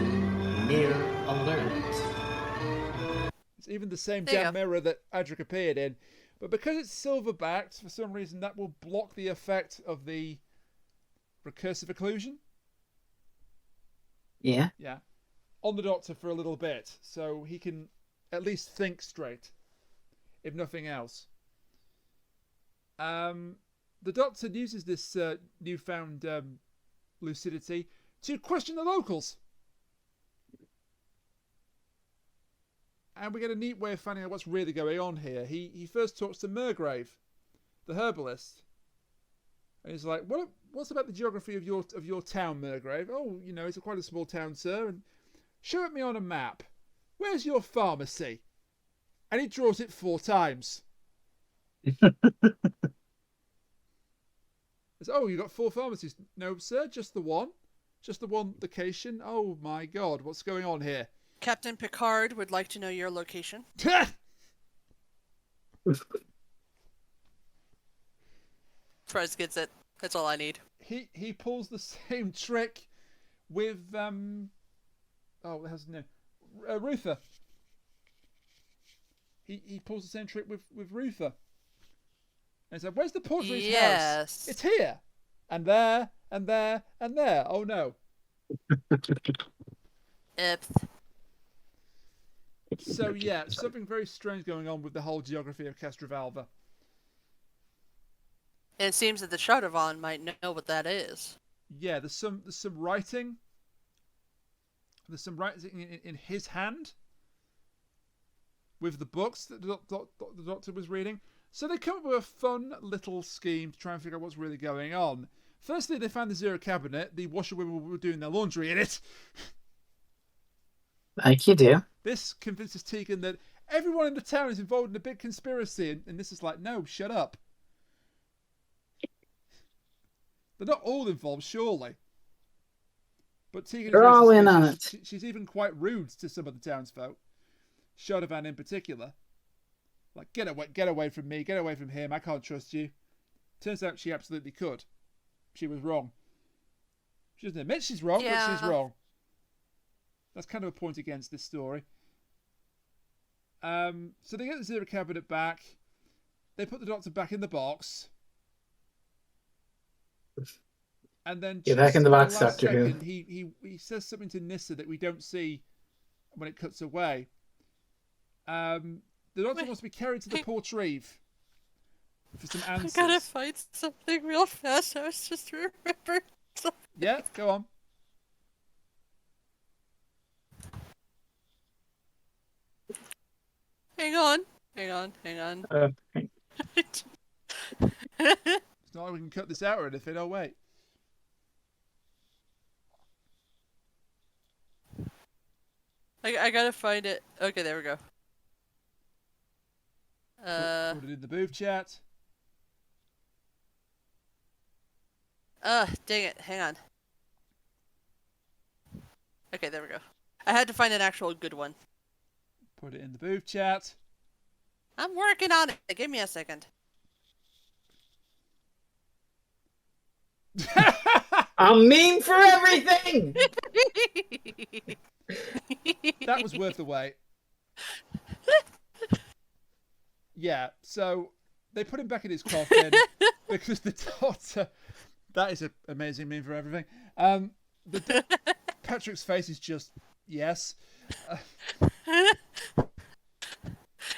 Mirror Alert. It's even the same damn mirror that Adric appeared in. But because it's silver-backed, for some reason that will block the effect of the recursive occlusion. Yeah. Yeah. On the Doctor for a little bit. So he can at least think straight. If nothing else. The Doctor uses this newfound lucidity to question the locals. And we get a neat way of finding out what's really going on here. He first talks to Murgrave, the herbalist. And he's like, what's about the geography of your town, Murgrave? Oh, you know, it's quite a small town, sir. And show it me on a map. Where's your pharmacy? And he draws it 4 times. Oh, you got 4 pharmacies? No, sir, just the one. Just the one location. Oh my God, what's going on here? Captain Picard would like to know your location. Frez gets it. That's all I need. He pulls the same trick with oh, what has his name? Ruther. He pulls the same trick with Ruther. And said, "Where's the portrait's house? It's here, and there, and there, and there. Oh no." Oops. So yeah, something very strange going on with the whole geography of Castrovalva. And it seems that the Shadowvan might know what that is. Yeah, there's some writing. There's some writing in his hand with the books that the Doctor was reading. So they come up with a fun little scheme to try and figure out what's really going on. Firstly, they found the Zero Cabinet. The washerwomen were doing their laundry in it. Like you do. This convinces Tegan that everyone in the town is involved in a big conspiracy, and this is like, no, shut up. They're not all involved, surely. But Tegan They're all in on it. She's even quite rude to some of the townsfolk. Shadowvan in particular. Like, get away from me, get away from him, I can't trust you. Turns out she absolutely could. She was wrong. She doesn't admit she's wrong, but she's wrong. That's kind of a point against this story. So they get the Zero Cabinet back. They put the Doctor back in the box. And then Get back in the box, Doctor Who. He says something to Nyssa that we don't see when it cuts away. The Doctor wants to be carried to the Portreeve for some answers. I gotta find something real fast. I was just remembering something. Yeah, go on. Hang on. It's not like we can cut this out or anything. Oh, wait. I gotta find it. Okay, there we go. Put it in the booth chat. Dang it. Hang on. Okay, there we go. I had to find an actual good one. Put it in the booth chat. I'm working on it. Give me a second. I'm mean for everything! That was worth the wait. Yeah, so they put him back in his coffin because the Doctor... That is an amazing meme for everything. Patrick's face is just, yes.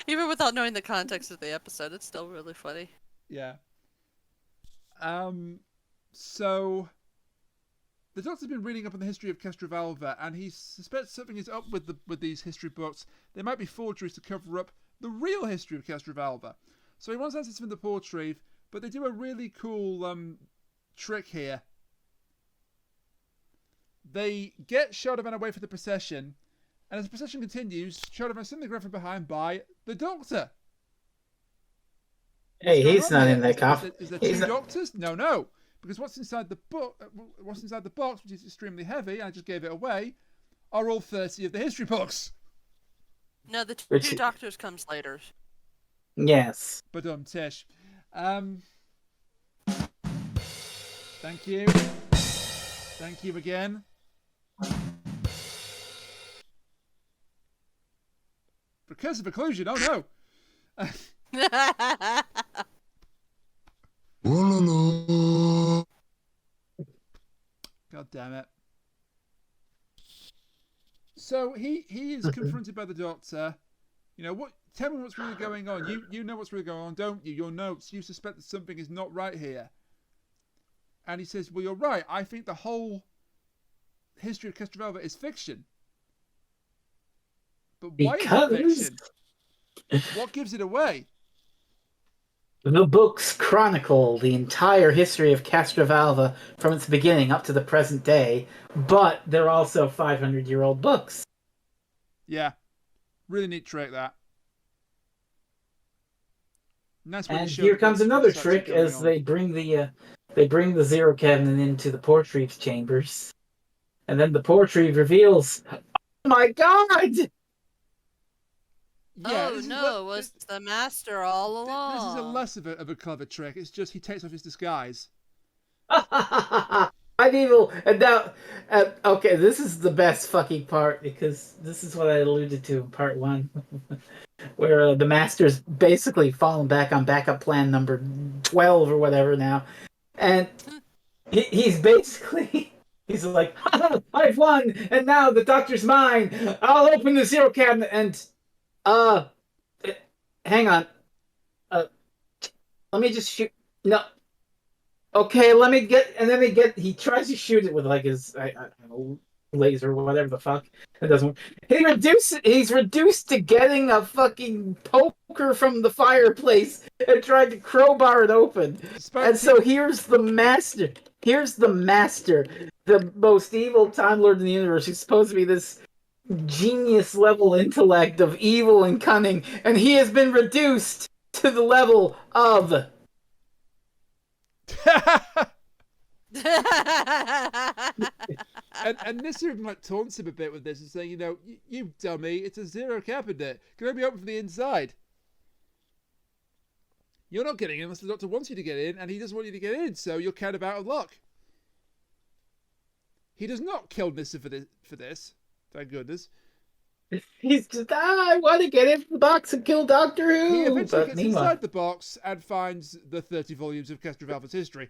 Even without knowing the context of the episode, it's still really funny. Yeah. So the Doctor's been reading up on the history of Castrovalva, and he suspects something is up with these history books. They might be forgeries to cover up the real history of Castrovalva. So he wants answers from the Portreeve, but they do a really cool trick here. They get Shadowvan away from the procession, and as the procession continues, Shadowvan is suddenly grabbed from behind by the Doctor. Hey, he's not in that coffin. Is there two Doctors? No. Because what's inside the book, what's inside the box, which is extremely heavy, and I just gave it away, are all 30 of the history books. No, the two Doctors comes later. Yes. But Tish. Thank you. Thank you again. Recursive occlusion, oh no. God damn it. So he is confronted by the Doctor. You know, tell me what's really going on. You know what's really going on, don't you? Your notes, you suspect that something is not right here. And he says, well, you're right. I think the whole history of Castrovalva is fiction. But why is it fiction? What gives it away? The books chronicle the entire history of Castrovalva from its beginning up to the present day, but they're also 500-year-old books. Yeah. Really neat trick, that. And here comes another trick as they bring the Zero Cabinet into the Portreeve's chambers. And then the Portreeve reveals, oh my god! Yeah, oh no, it was the Master all along. This is a less of a clever trick. It's just he takes off his disguise. I'm evil, and now, okay, this is the best fucking part, because this is what I alluded to in part 1, where the Master's basically fallen back on backup plan number 12 or whatever now, and he's basically, he's like, I've won, and now the Doctor's mine, I'll open the Zero Cabinet, and, hang on, let me just shoot, no, okay, let me get, and then he tries to shoot it with like his I don't know, laser or whatever the fuck. It doesn't work. He's reduced to getting a fucking poker from the fireplace and tried to crowbar it open. Despite And so here's the master. Here's the master, the most evil Time Lord in the universe. He's supposed to be this genius level intellect of evil and cunning, and he has been reduced to the level of and Nyssa even like taunts him a bit with this and saying, you dummy, it's a zero cabinet. Can only be open from the inside. You're not getting in unless the doctor wants you to get in, and he doesn't want you to get in, so you're kind of out of luck. He does not kill Nyssa for this. Thank goodness. he's just I want to get in the box and kill Doctor Who. He eventually But gets meanwhile, inside the box and finds the 30 volumes of Castrovalva's history.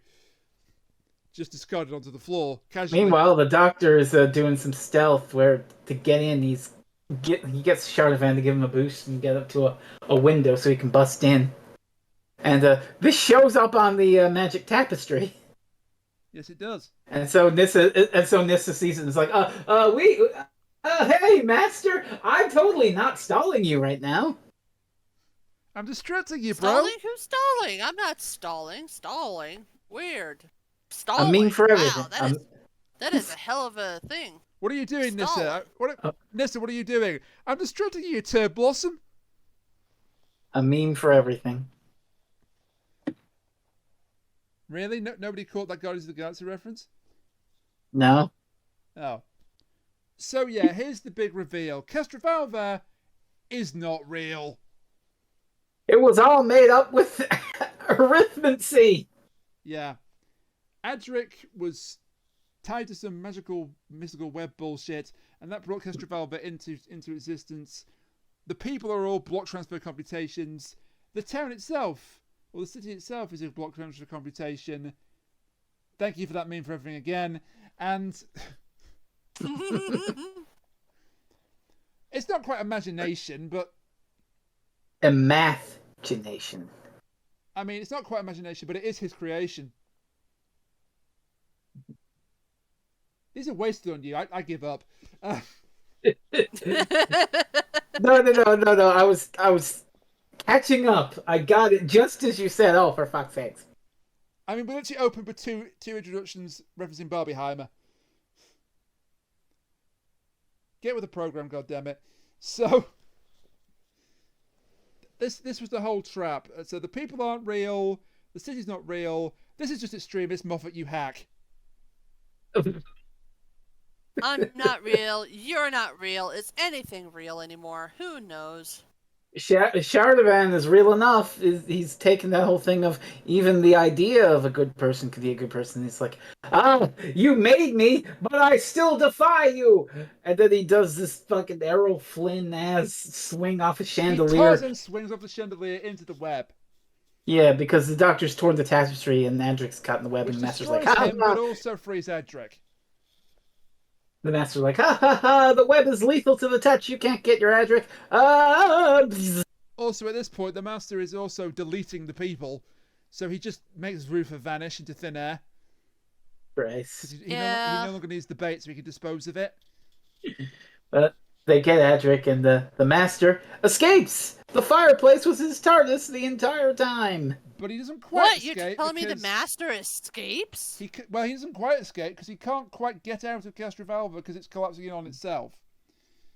Just discarded onto the floor, casually. meanwhile, the Doctor is doing some stealth where to get in, he gets Charlemagne to give him a boost and get up to a window so he can bust in. And this shows up on the magic tapestry. Yes, it does. And so Nyssa sees it and is like, hey, Master, I'm totally not stalling you right now. I'm distracting you, bro. Stalling? Who's stalling? I'm not stalling. Stalling? Weird. Stalling? I mean, for everything. Wow, that is a hell of a thing. What are you doing, Nyssa? Stalling. Nyssa, what are you doing? I'm distracting you, Turd Blossom. A meme for everything. Really? Nobody caught that Guardians of the Galaxy reference? No. Oh. So yeah, here's the big reveal. Castrovalva is not real. It was all made up with arithmancy. Yeah. Adric was tied to some magical, mystical web bullshit, and that brought Castrovalva into existence. The people are all block transfer computations. The town itself, or the city itself, is a block transfer computation. Thank you for that meme for everything again. And it's not quite imagination, but Imagination. I mean, it's not quite imagination, but it is his creation. These are wasted on you. I give up. No. I was catching up. I got it just as you said. Oh, for fuck's sakes. I mean, we literally opened with two introductions referencing Barbieheimer. Get with the program, goddammit. So this was the whole trap. So the people aren't real. The city's not real. This is just extremist Moffat, you hack. I'm not real. You're not real. Is anything real anymore? Who knows? Charlemagne is real enough. He's taken that whole thing of even the idea of a good person could be a good person. He's like, you made me, but I still defy you. And then he does this fucking Errol Flynn ass swing off a chandelier. He Tarzan swings off the chandelier into the web. Yeah, because the Doctor's torn the tapestry and Adric's caught in the web, Which and the Master's destroys like, him, but also frees Adric. The Master's like, the web is lethal to the touch. You can't get your Adric. Also, at this point, the Master is also deleting the people, so he just makes Ruther vanish into thin air. Bryce. He no longer needs the bait, so he can dispose of it. But they get Adric, and the Master escapes. The fireplace was his TARDIS the entire time. But he doesn't quite What? escape. You're telling me the because Master escapes? he doesn't quite escape because he can't quite get out of Castrovalva because it's collapsing in on itself.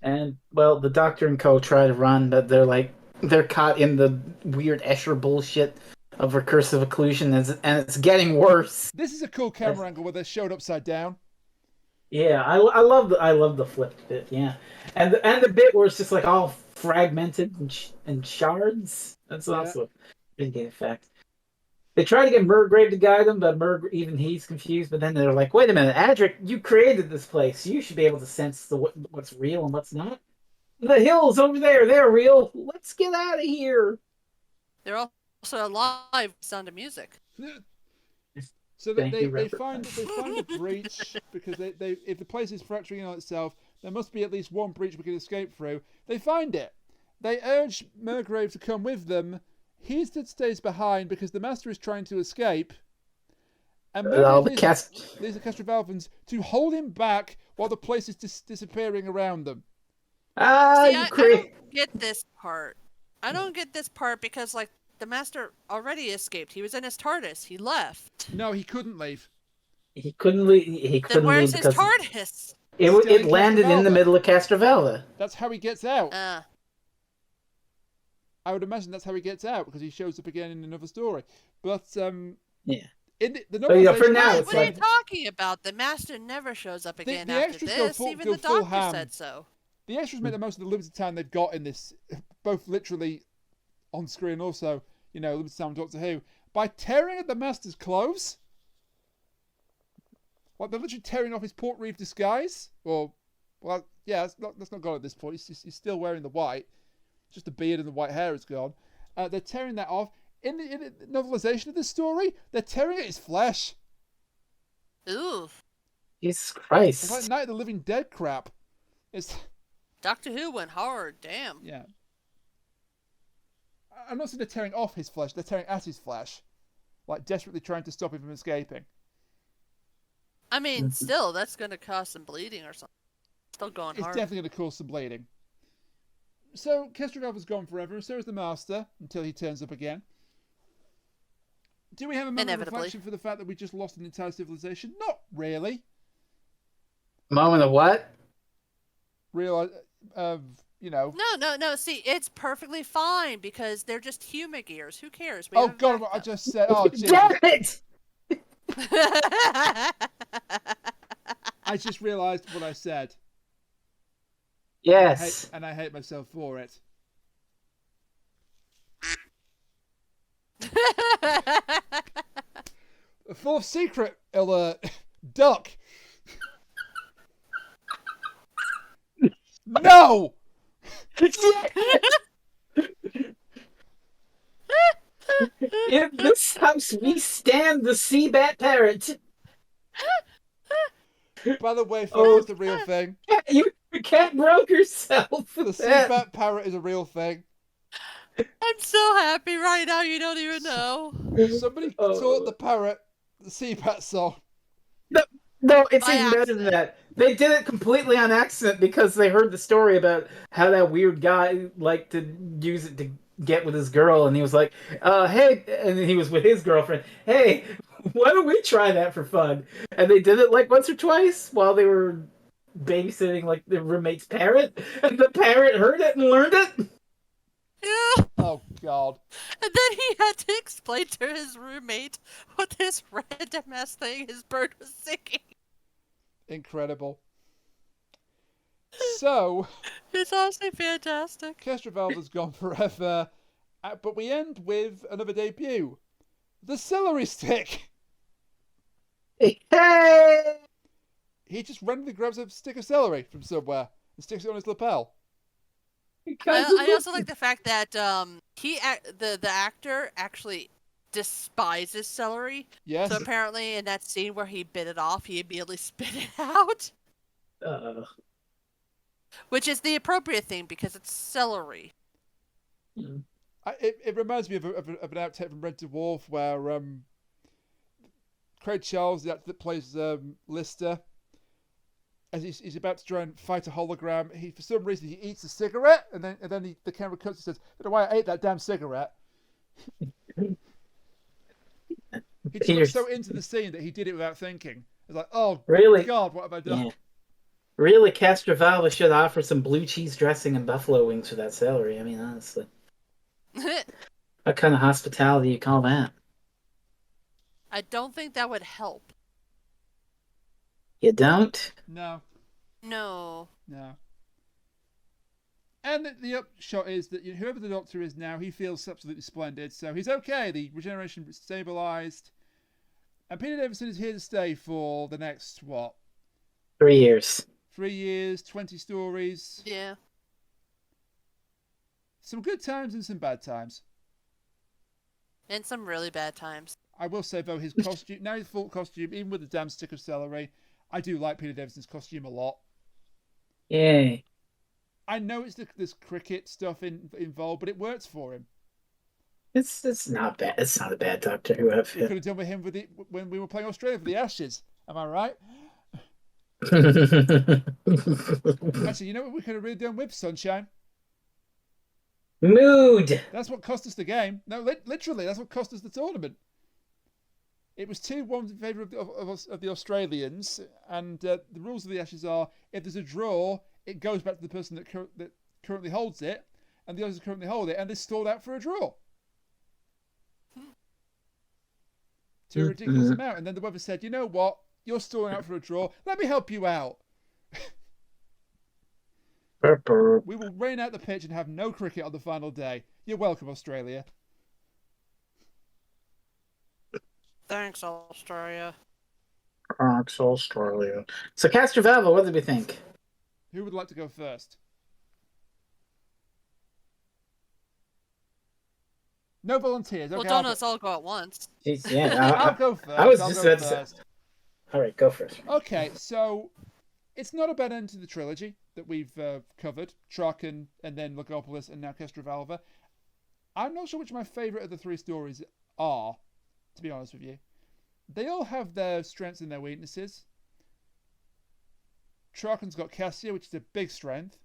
And, well, the Doctor and co try to run, but they're caught in the weird Escher bullshit of recursive occlusion, and it's getting worse. This is a cool camera angle where they're showed upside down. Yeah, I love the flipped bit. Yeah, and the bit where it's just like all fragmented and shards. That's also a big effect. They try to get Murgrave to guide them, but even he's confused. But then they're like, "Wait a minute, Adric, you created this place. You should be able to sense what's real and what's not. The hills over there, they're real. Let's get out of here." They're also alive. Sound of music. So they find a breach because they if the place is fracturing in on itself, there must be at least one breach we can escape through. They find it. They urge Murgrave to come with them. He instead stays behind because the Master is trying to escape. And maybe all it the leads the Castrovalvans to hold him back while the place is disappearing around them. Ah, See, you I create. don't get this part. I don't get this part because, like, the Master already escaped. He was in his TARDIS. He left. No, he couldn't leave. He couldn't leave. He Then couldn't where's leave his because TARDIS? Still it in landed in the Castrovalva. middle of Castrovalva. That's how he gets out. Uh, I would imagine that's how he gets out because he shows up again in another story. But Yeah. in the But, you know, for novelization, now, what, it's what are you like- talking about? The Master never shows up again the after extras this. go Even the full Doctor ham. said so. the extras make the most of the limited time they've got in this, both literally on screen, also limited time Doctor Who, by tearing at the Master's clothes. Like they're literally tearing off his Port Reeve disguise, that's not gone at this point. He's still wearing the white, just the beard and the white hair is gone. They're tearing that off. In the novelization of this story, they're tearing at his flesh. Ooh. Jesus It's like Christ. Night of the Living Dead crap. It's Doctor Who went hard. Damn. yeah. I'm not saying they're tearing off his flesh. They're tearing at his flesh, like desperately trying to stop him from escaping. I mean, still, that's going to cause some bleeding or something. Still going It's hard. definitely going to cause some bleeding. So Castrovalva's gone forever, and so is the Master until he turns up again. Do we have a moment of Inevitably. reflection for the fact that we just lost an entire civilization? Not really. Moment of what? Realize, No. See, it's perfectly fine because they're just human gears. Who cares? We Oh have God, what I backup. just said. Oh Jesus! Damn it! I just realised what I said. Yes. And I hate myself for it. A fourth secret alert. Duck. No! In this house, we stand the sea bat parrot. By the way, folks, Oh. it's a real thing. You can't broke yourself. The Seabat parrot is a real thing. I'm so happy right now. You don't even know. Somebody Oh. taught the parrot the Seabat song. No, it's By even better than accident. that. They did it completely on accident because they heard the story about how that weird guy liked to use it to get with his girl, and he was like, hey, and he was with his girlfriend, hey, why don't we try that for fun? And they did it like once or twice while they were babysitting like the roommate's parrot, and the parrot heard it and learned it. Yeah. Oh God. And then he had to explain to his roommate what this random ass thing his bird was singing. Incredible. So, It's honestly fantastic. Castrovalva's gone forever, but we end with another debut. The celery stick. Hey! He just randomly grabs a stick of celery from somewhere and sticks it on his lapel. I also like the fact that the actor actually despises celery. Yes. So apparently in that scene where he bit it off, he immediately spit it out. Which is the appropriate thing because it's celery. It reminds me of an outtake from Red Dwarf where Craig Charles, the actor that plays Lister, as he's about to try and fight a hologram, he for some reason he eats a cigarette, and then the camera cuts and says, "I don't know why I ate that damn cigarette." He just got so into the scene that he did it without thinking. It's like, oh Really? God, what have I done? Yeah. Really, Castrovalva should offer some blue cheese dressing and buffalo wings for that celery. I mean, honestly. What kind of hospitality you call that? I don't think that would help. You don't? No. No. And the upshot is that whoever the Doctor is now, he feels absolutely splendid. So he's okay. The regeneration is stabilised. And Peter Davison is here to stay for the next, 3 years. 3 years, 20 stories. Yeah. Some good times and some bad times. And some really bad times. I will say, though, his costume, now his full costume, even with the damn stick of celery, I do like Peter Davison's costume a lot. Yay. I know it's this cricket stuff involved, but it works for him. It's not bad. It's not a bad Doctor Who We outfit. could have done with him when we were playing Australia for the Ashes. Am I right? Actually, you know what we could have really done with Sunshine? Mood. That's what cost us the game. No, literally, that's what cost us the tournament. It was 2-1 in favour of the Australians, and the rules of the Ashes are: if there's a draw, it goes back to the person that currently holds it, and the others currently hold it, and they stalled out for a draw. To a ridiculous amount. And then the weather said, you know what? You're stalling out for a draw. Let me help you out. We will rain out the pitch and have no cricket on the final day. You're welcome, Australia. Thanks, Australia. Thanks, Australia. So, Castrovalva, what did we think? Who would like to go first? No volunteers. Okay, Well, don't us all go at once. Jeez, yeah, I'll go first. I was I'll just go about to say. first. All right, go first. Okay, so it's not a bad end to the trilogy that we've covered. Traken, and then Logopolis, and now Castrovalva. I'm not sure which my favourite of the three stories are, to be honest with you. They all have their strengths and their weaknesses. Traken's got Cassia, which is a big strength.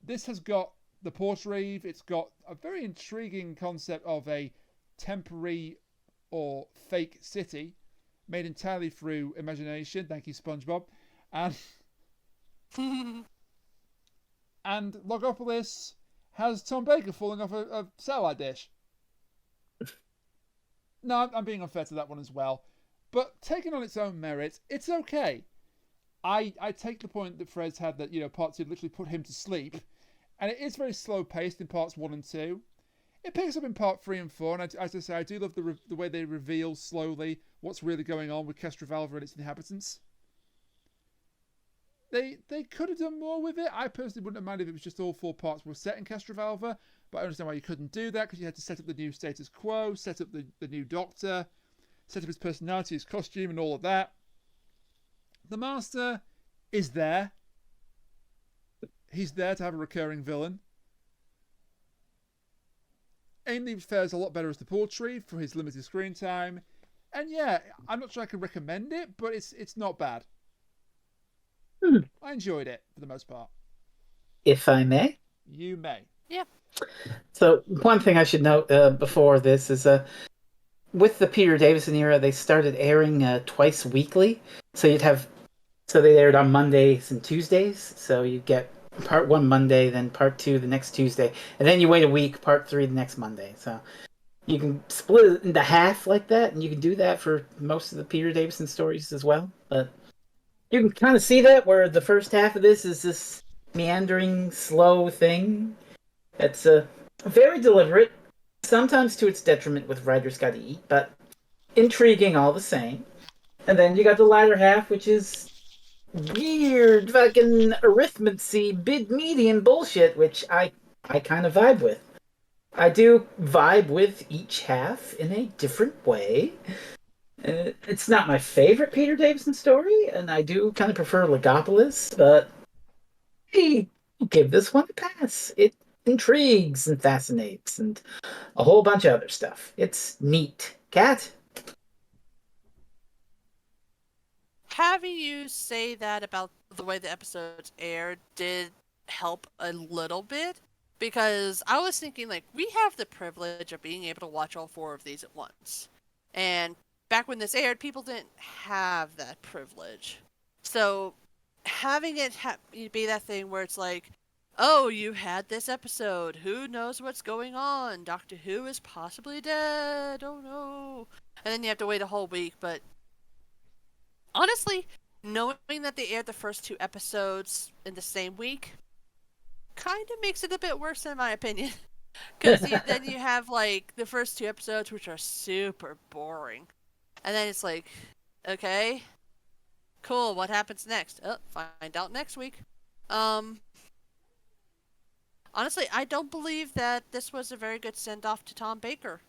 This has got the Portreeve. It's got a very intriguing concept of a temporary or fake city made entirely through imagination. Thank you, SpongeBob. And Logopolis has Tom Baker falling off a satellite dish. No, I'm being unfair to that one as well. But taken on its own merit, it's okay. I take the point that Frez had that, part 2 literally put him to sleep. And it is very slow paced in parts 1 and 2. It picks up in part 3 and 4. And as I say, I do love the way they reveal slowly what's really going on with Castrovalva and its inhabitants. They could have done more with it. I personally wouldn't have minded if it was just all 4 parts were set in Castrovalva. But I understand why you couldn't do that, because you had to set up the new status quo, set up the new Doctor, set up his personality, his costume, and all of that. The Master is there. He's there to have a recurring villain. Ainley fares a lot better as the Portreeve for his limited screen time. And yeah, I'm not sure I can recommend it, but it's not bad. I enjoyed it for the most part. If I may? You may. Yeah. So, one thing I should note before this is with the Peter Davison era, they started airing twice weekly. So they aired on Mondays and Tuesdays. So you get part 1 Monday, then part 2 the next Tuesday, and then you wait a week, part 3 the next Monday. So you can split it into half like that, and you can do that for most of the Peter Davison stories as well. But you can kind of see that where the first half of this is this meandering, slow thing. It's very deliberate, sometimes to its detriment with Writer's Gotta Eat, but intriguing all the same. And then you got the latter half, which is weird fucking arithmancy, bid-median bullshit, which I kind of vibe with. I do vibe with each half in a different way. It's not my favorite Peter Davison story, and I do kind of prefer Logopolis, but I'll give this one a pass. It intrigues and fascinates and a whole bunch of other stuff. It's neat. Cat? Having you say that about the way the episodes aired did help a little bit, because I was thinking, like, we have the privilege of being able to watch all 4 of these at once. And back when this aired, people didn't have that privilege. So having it be that thing where it's like, oh, you had this episode. Who knows what's going on? Doctor Who is possibly dead. Oh no. And then you have to wait a whole week. But honestly, knowing that they aired the first 2 episodes in the same week kind of makes it a bit worse in my opinion. Because then you have like the first 2 episodes, which are super boring. And then it's like, okay, cool, what happens next? Oh, find out next week. Honestly, I don't believe that this was a very good send-off to Tom Baker.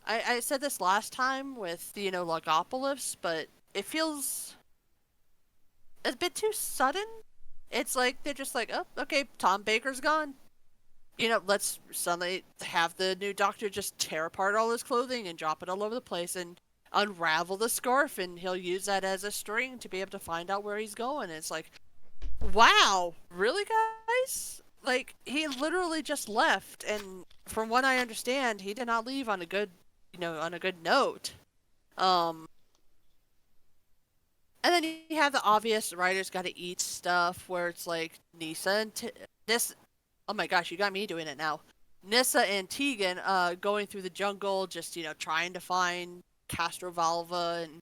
I said this last time with, Logopolis, but it feels a bit too sudden. It's like, they're just like, oh, okay, Tom Baker's gone. let's suddenly have the new Doctor just tear apart all his clothing and drop it all over the place and unravel the scarf, and he'll use that as a string to be able to find out where he's going. And it's like, wow, really, guys? Like, he literally just left, and from what I understand, he did not leave on a good, on a good note. And then you have the obvious writers got to eat stuff where it's like Nyssa and this. Oh my gosh, you got me doing it now. Nyssa and Tegan going through the jungle, just trying to find Castrovalva, and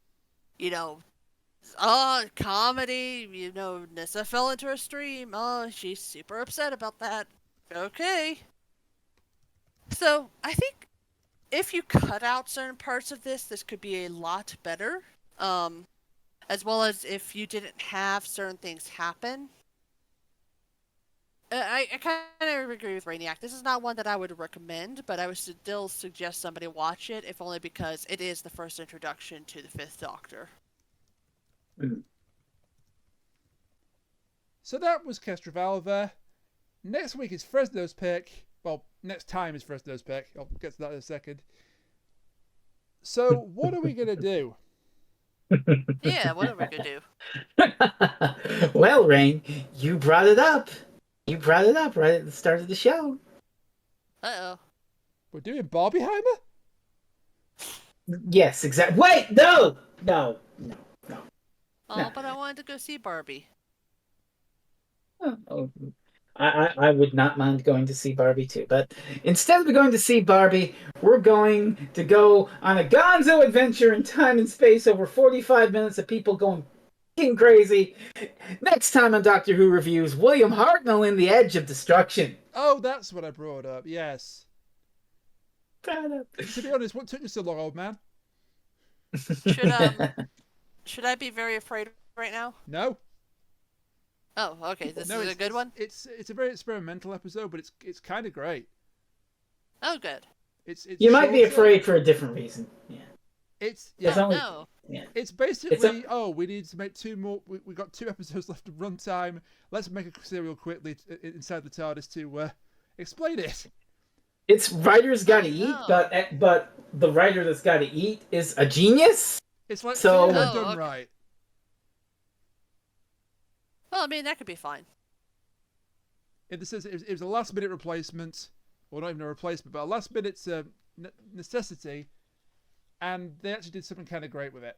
comedy. Nyssa fell into a stream. Oh, she's super upset about that. Okay. So I think if you cut out certain parts of this could be a lot better. As well as if you didn't have certain things happen. I kind of agree with Rainiac. This is not one that I would recommend, but I would still suggest somebody watch it, if only because it is the first introduction to the Fifth Doctor. So that was Castrovalva. Next week is Frezno's pick. Well, next time is Frezno's pick. I'll get to that in a second. So what are we going to do? Yeah, what are we going to do? Well, Rain, you brought it up. You brought it up right at the start of the show. Uh-oh. We're doing Barbieheimer? Yes, exactly. Wait, no! No. Oh, No. but I wanted to go see Barbie. Oh, I would not mind going to see Barbie too, but instead of going to see Barbie, we're going to go on a gonzo adventure in time and space over 45 minutes of people going fucking crazy. Next time on Doctor Who Reviews, William Hartnell in The Edge of Destruction. Oh, that's what I brought up, yes. To be honest, what took you so long, old man? Should I be very afraid right now? No. Oh, okay. This is a good one. It's a very experimental episode, but it's kind of great. Oh, good. It's you might be shorter. afraid for a different reason. Yeah. It's No. Yeah. It's basically we need to make two more. We got 2 episodes left of runtime. Let's make a serial quickly inside the TARDIS to explain it. It's writers gotta eat, but the writer that's gotta eat is a genius. It's like so done okay. right. Well, I mean, that could be fine. In the sense, it was a last-minute replacement, or not even a replacement, but a last-minute necessity, and they actually did something kind of great with it.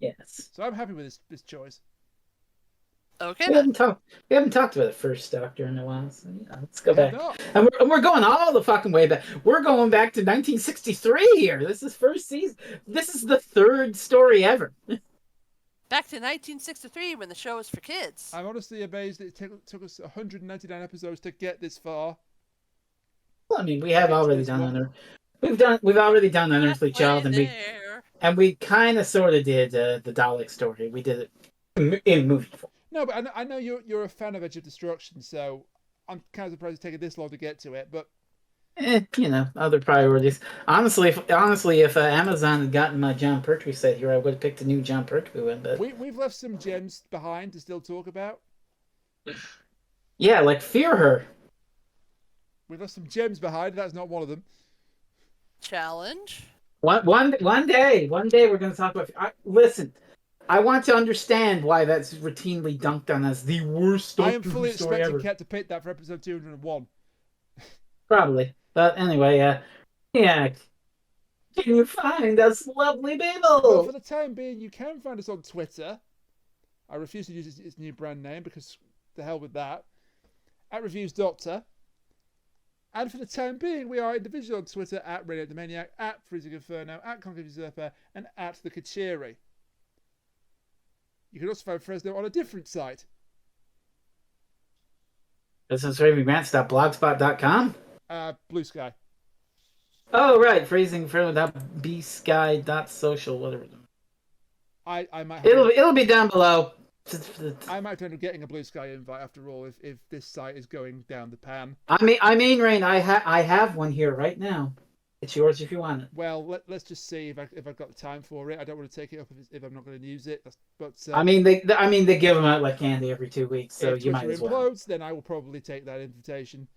Yes. So I'm happy with this choice. Okay. We haven't talked about the first Doctor in a while, so let's go back. No. And we're going all the fucking way back. We're going back to 1963 here. This is first season. This is the 3rd story ever. Back to 1963 when the show was for kids. I'm honestly amazed that it took us 199 episodes to get this far. Well, I mean, we have already done We've already done Unearthly Child, and we kind of sort of did the Dalek story. We did it in movie form. No, but I know you're a fan of Edge of Destruction, so I'm kind of surprised it's taken this long to get to it. But other priorities. Honestly, if Amazon had gotten my John Pertwee set here, I would have picked a new John Pertwee one. But we've left some gems behind to still talk about. Yeah, like Fear Her. We've left some gems behind. That's not one of them. Challenge. One day we're going to talk about. Listen, I want to understand why that's routinely dunked on as the worst I am Doctor fully Who story expecting ever. Kat to pick that for episode 201. Probably, but anyway, yeah. Can you find us, lovely people? Well, for the time being, you can find us on Twitter. I refuse to use its new brand name because the hell with that. At Reviews Doctor. And for the time being, we are individually on Twitter at Radio the Maniac, at Freezing Inferno, at Concave Usurper, and at the Kachiri. You can also find Frezno on a different site. This is ravinggrants.blogspot.com. Blue Sky. Oh, right. Phrasingfirma.bsky.social, whatever. I might. It'll be down below. I might end up getting a Blue Sky invite after all if this site is going down the pan. I mean, Rain. I have one here right now. It's yours if you want it. Well, let's just see if I've got the time for it. I don't want to take it up if I'm not going to use it. But I mean, they give them out like candy every 2 weeks, so if you Twitter might as well. implodes, then I will probably take that invitation.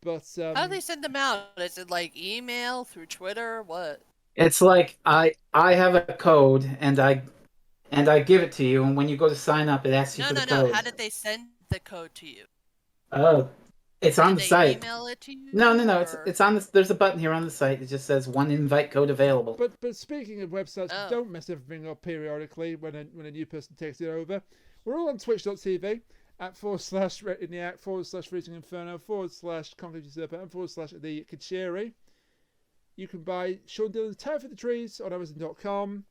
But How do they send them out? Is it like email, through Twitter, what? It's like I have a code and I give it to you, and when you go to sign up, it asks you No, for no, the no. code. How did they send the code to you? Oh, it's on Did the they site. email it to you? No. or- It's on the. There's a button here on the site that just says one invite code available. But speaking of websites, Oh. don't mess everything up periodically when a new person takes it over. We're all on twitch.tv at /Retiniac /Freezing Inferno /Concrete Usurper and /the Kachiri. You can buy Sean Dillon's Time for the Trees on Amazon.com.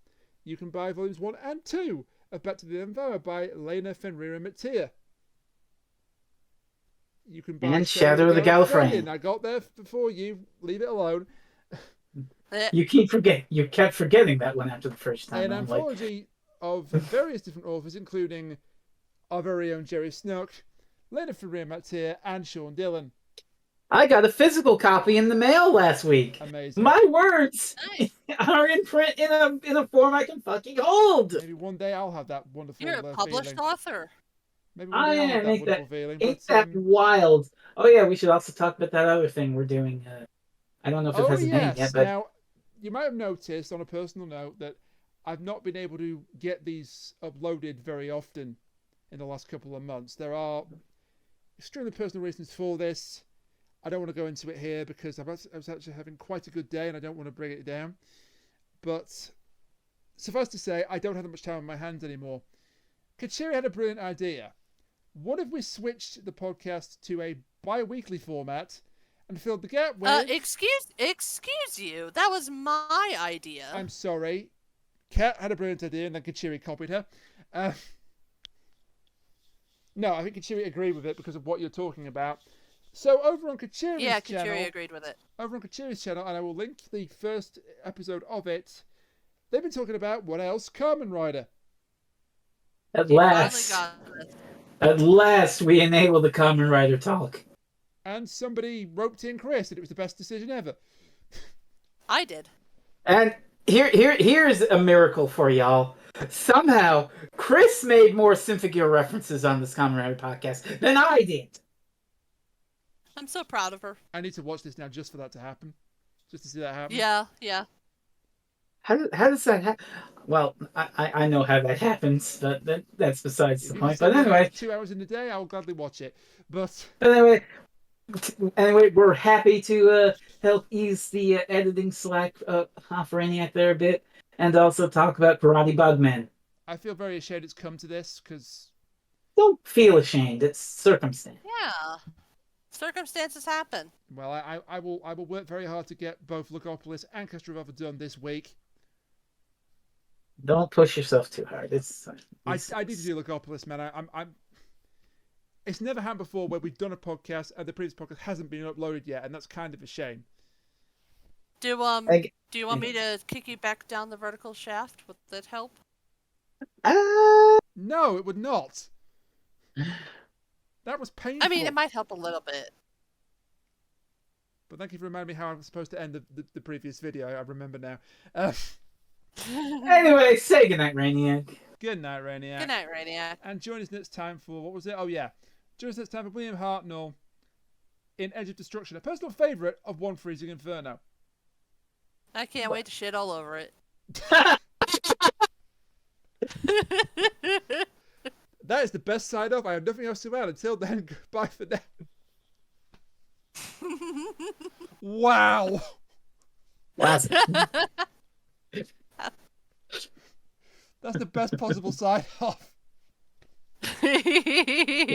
You can buy volumes 1 and 2 of Back to the Envower by Lena Fenrir Mattia. You can buy And Shadow of the Gallifreyan. I got there before you. Leave it alone. You kept forgetting that one after the first time. An I'm like, anthology of various different authors, including our very own Jerry Snook, Lena Fenrir Mattia, and Sean Dillon. I got a physical copy in the mail last week. Amazing. My words Nice. are in print in a form I can fucking hold. Maybe one day I'll have that wonderful You're a published feeling. author. Maybe one day I'll have that Ain't wonderful feeling. Ain't But, that wild? Oh yeah, we should also talk about that other thing we're doing. I don't know if it has a name yet, but Now, you might have noticed on a personal note that I've not been able to get these uploaded very often in the last couple of months. There are extremely personal reasons for this. I don't want to go into it here because I was actually having quite a good day and I don't want to bring it down. But suffice to say, I don't have that much time on my hands anymore. Kachiri had a brilliant idea. What if we switched the podcast to a bi-weekly format and filled the gap with... Excuse you. That was my idea. I'm sorry. Kat had a brilliant idea and then Kachiri copied her. No, I think Kachiri agreed with it because of what you're talking about. So over on Kachiri's channel... Kachiri agreed with it. Over on Kachiri's channel, and I will link the first episode of it, they've been talking about what else? Kamen Rider. at You last, finally got this. at last, we enable the Kamen Rider talk. And somebody roped in Chris and it was the best decision ever. I did. And here's a miracle for y'all. Somehow, Chris made more Symphogear references on this Kamen Rider podcast than I did. I'm so proud of her. I need to watch this now just for that to happen. Just to see that happen. Yeah. How does that happen? Well, I know how that happens, but that's besides If the you point. can But send me anyway, 2 hours in a day, I will gladly watch it. But anyway, we're happy to help ease the editing slack off Rainiac there a bit, and also talk about Karate Bugman. I feel very ashamed it's come to this because Don't feel ashamed. It's circumstance. Yeah. Circumstances happen. well, I will work very hard to get both Logopolis and Castrovalva done this week. Don't push yourself too hard. I need to do Logopolis, man. I'm. It's never happened before where we've done a podcast and the previous podcast hasn't been uploaded yet, and that's kind of a shame. Do you want me to kick you back down the vertical shaft? Would that help? No, it would not. That was painful. I mean, it might help a little bit. But thank you for reminding me how I was supposed to end the previous video. I remember now. Anyway, say goodnight, Rainiac. Good night, Rainiac. Good night, Rainiac. And join us next time for, what was it? Oh, yeah. Join us next time for William Hartnell in Edge of Destruction, a personal favourite of One Freezing Inferno. I can't wait to shit all over it. That is the best side off. I have nothing else to add. Until then, goodbye for now. Wow. That's That's the best possible side off. Beautiful.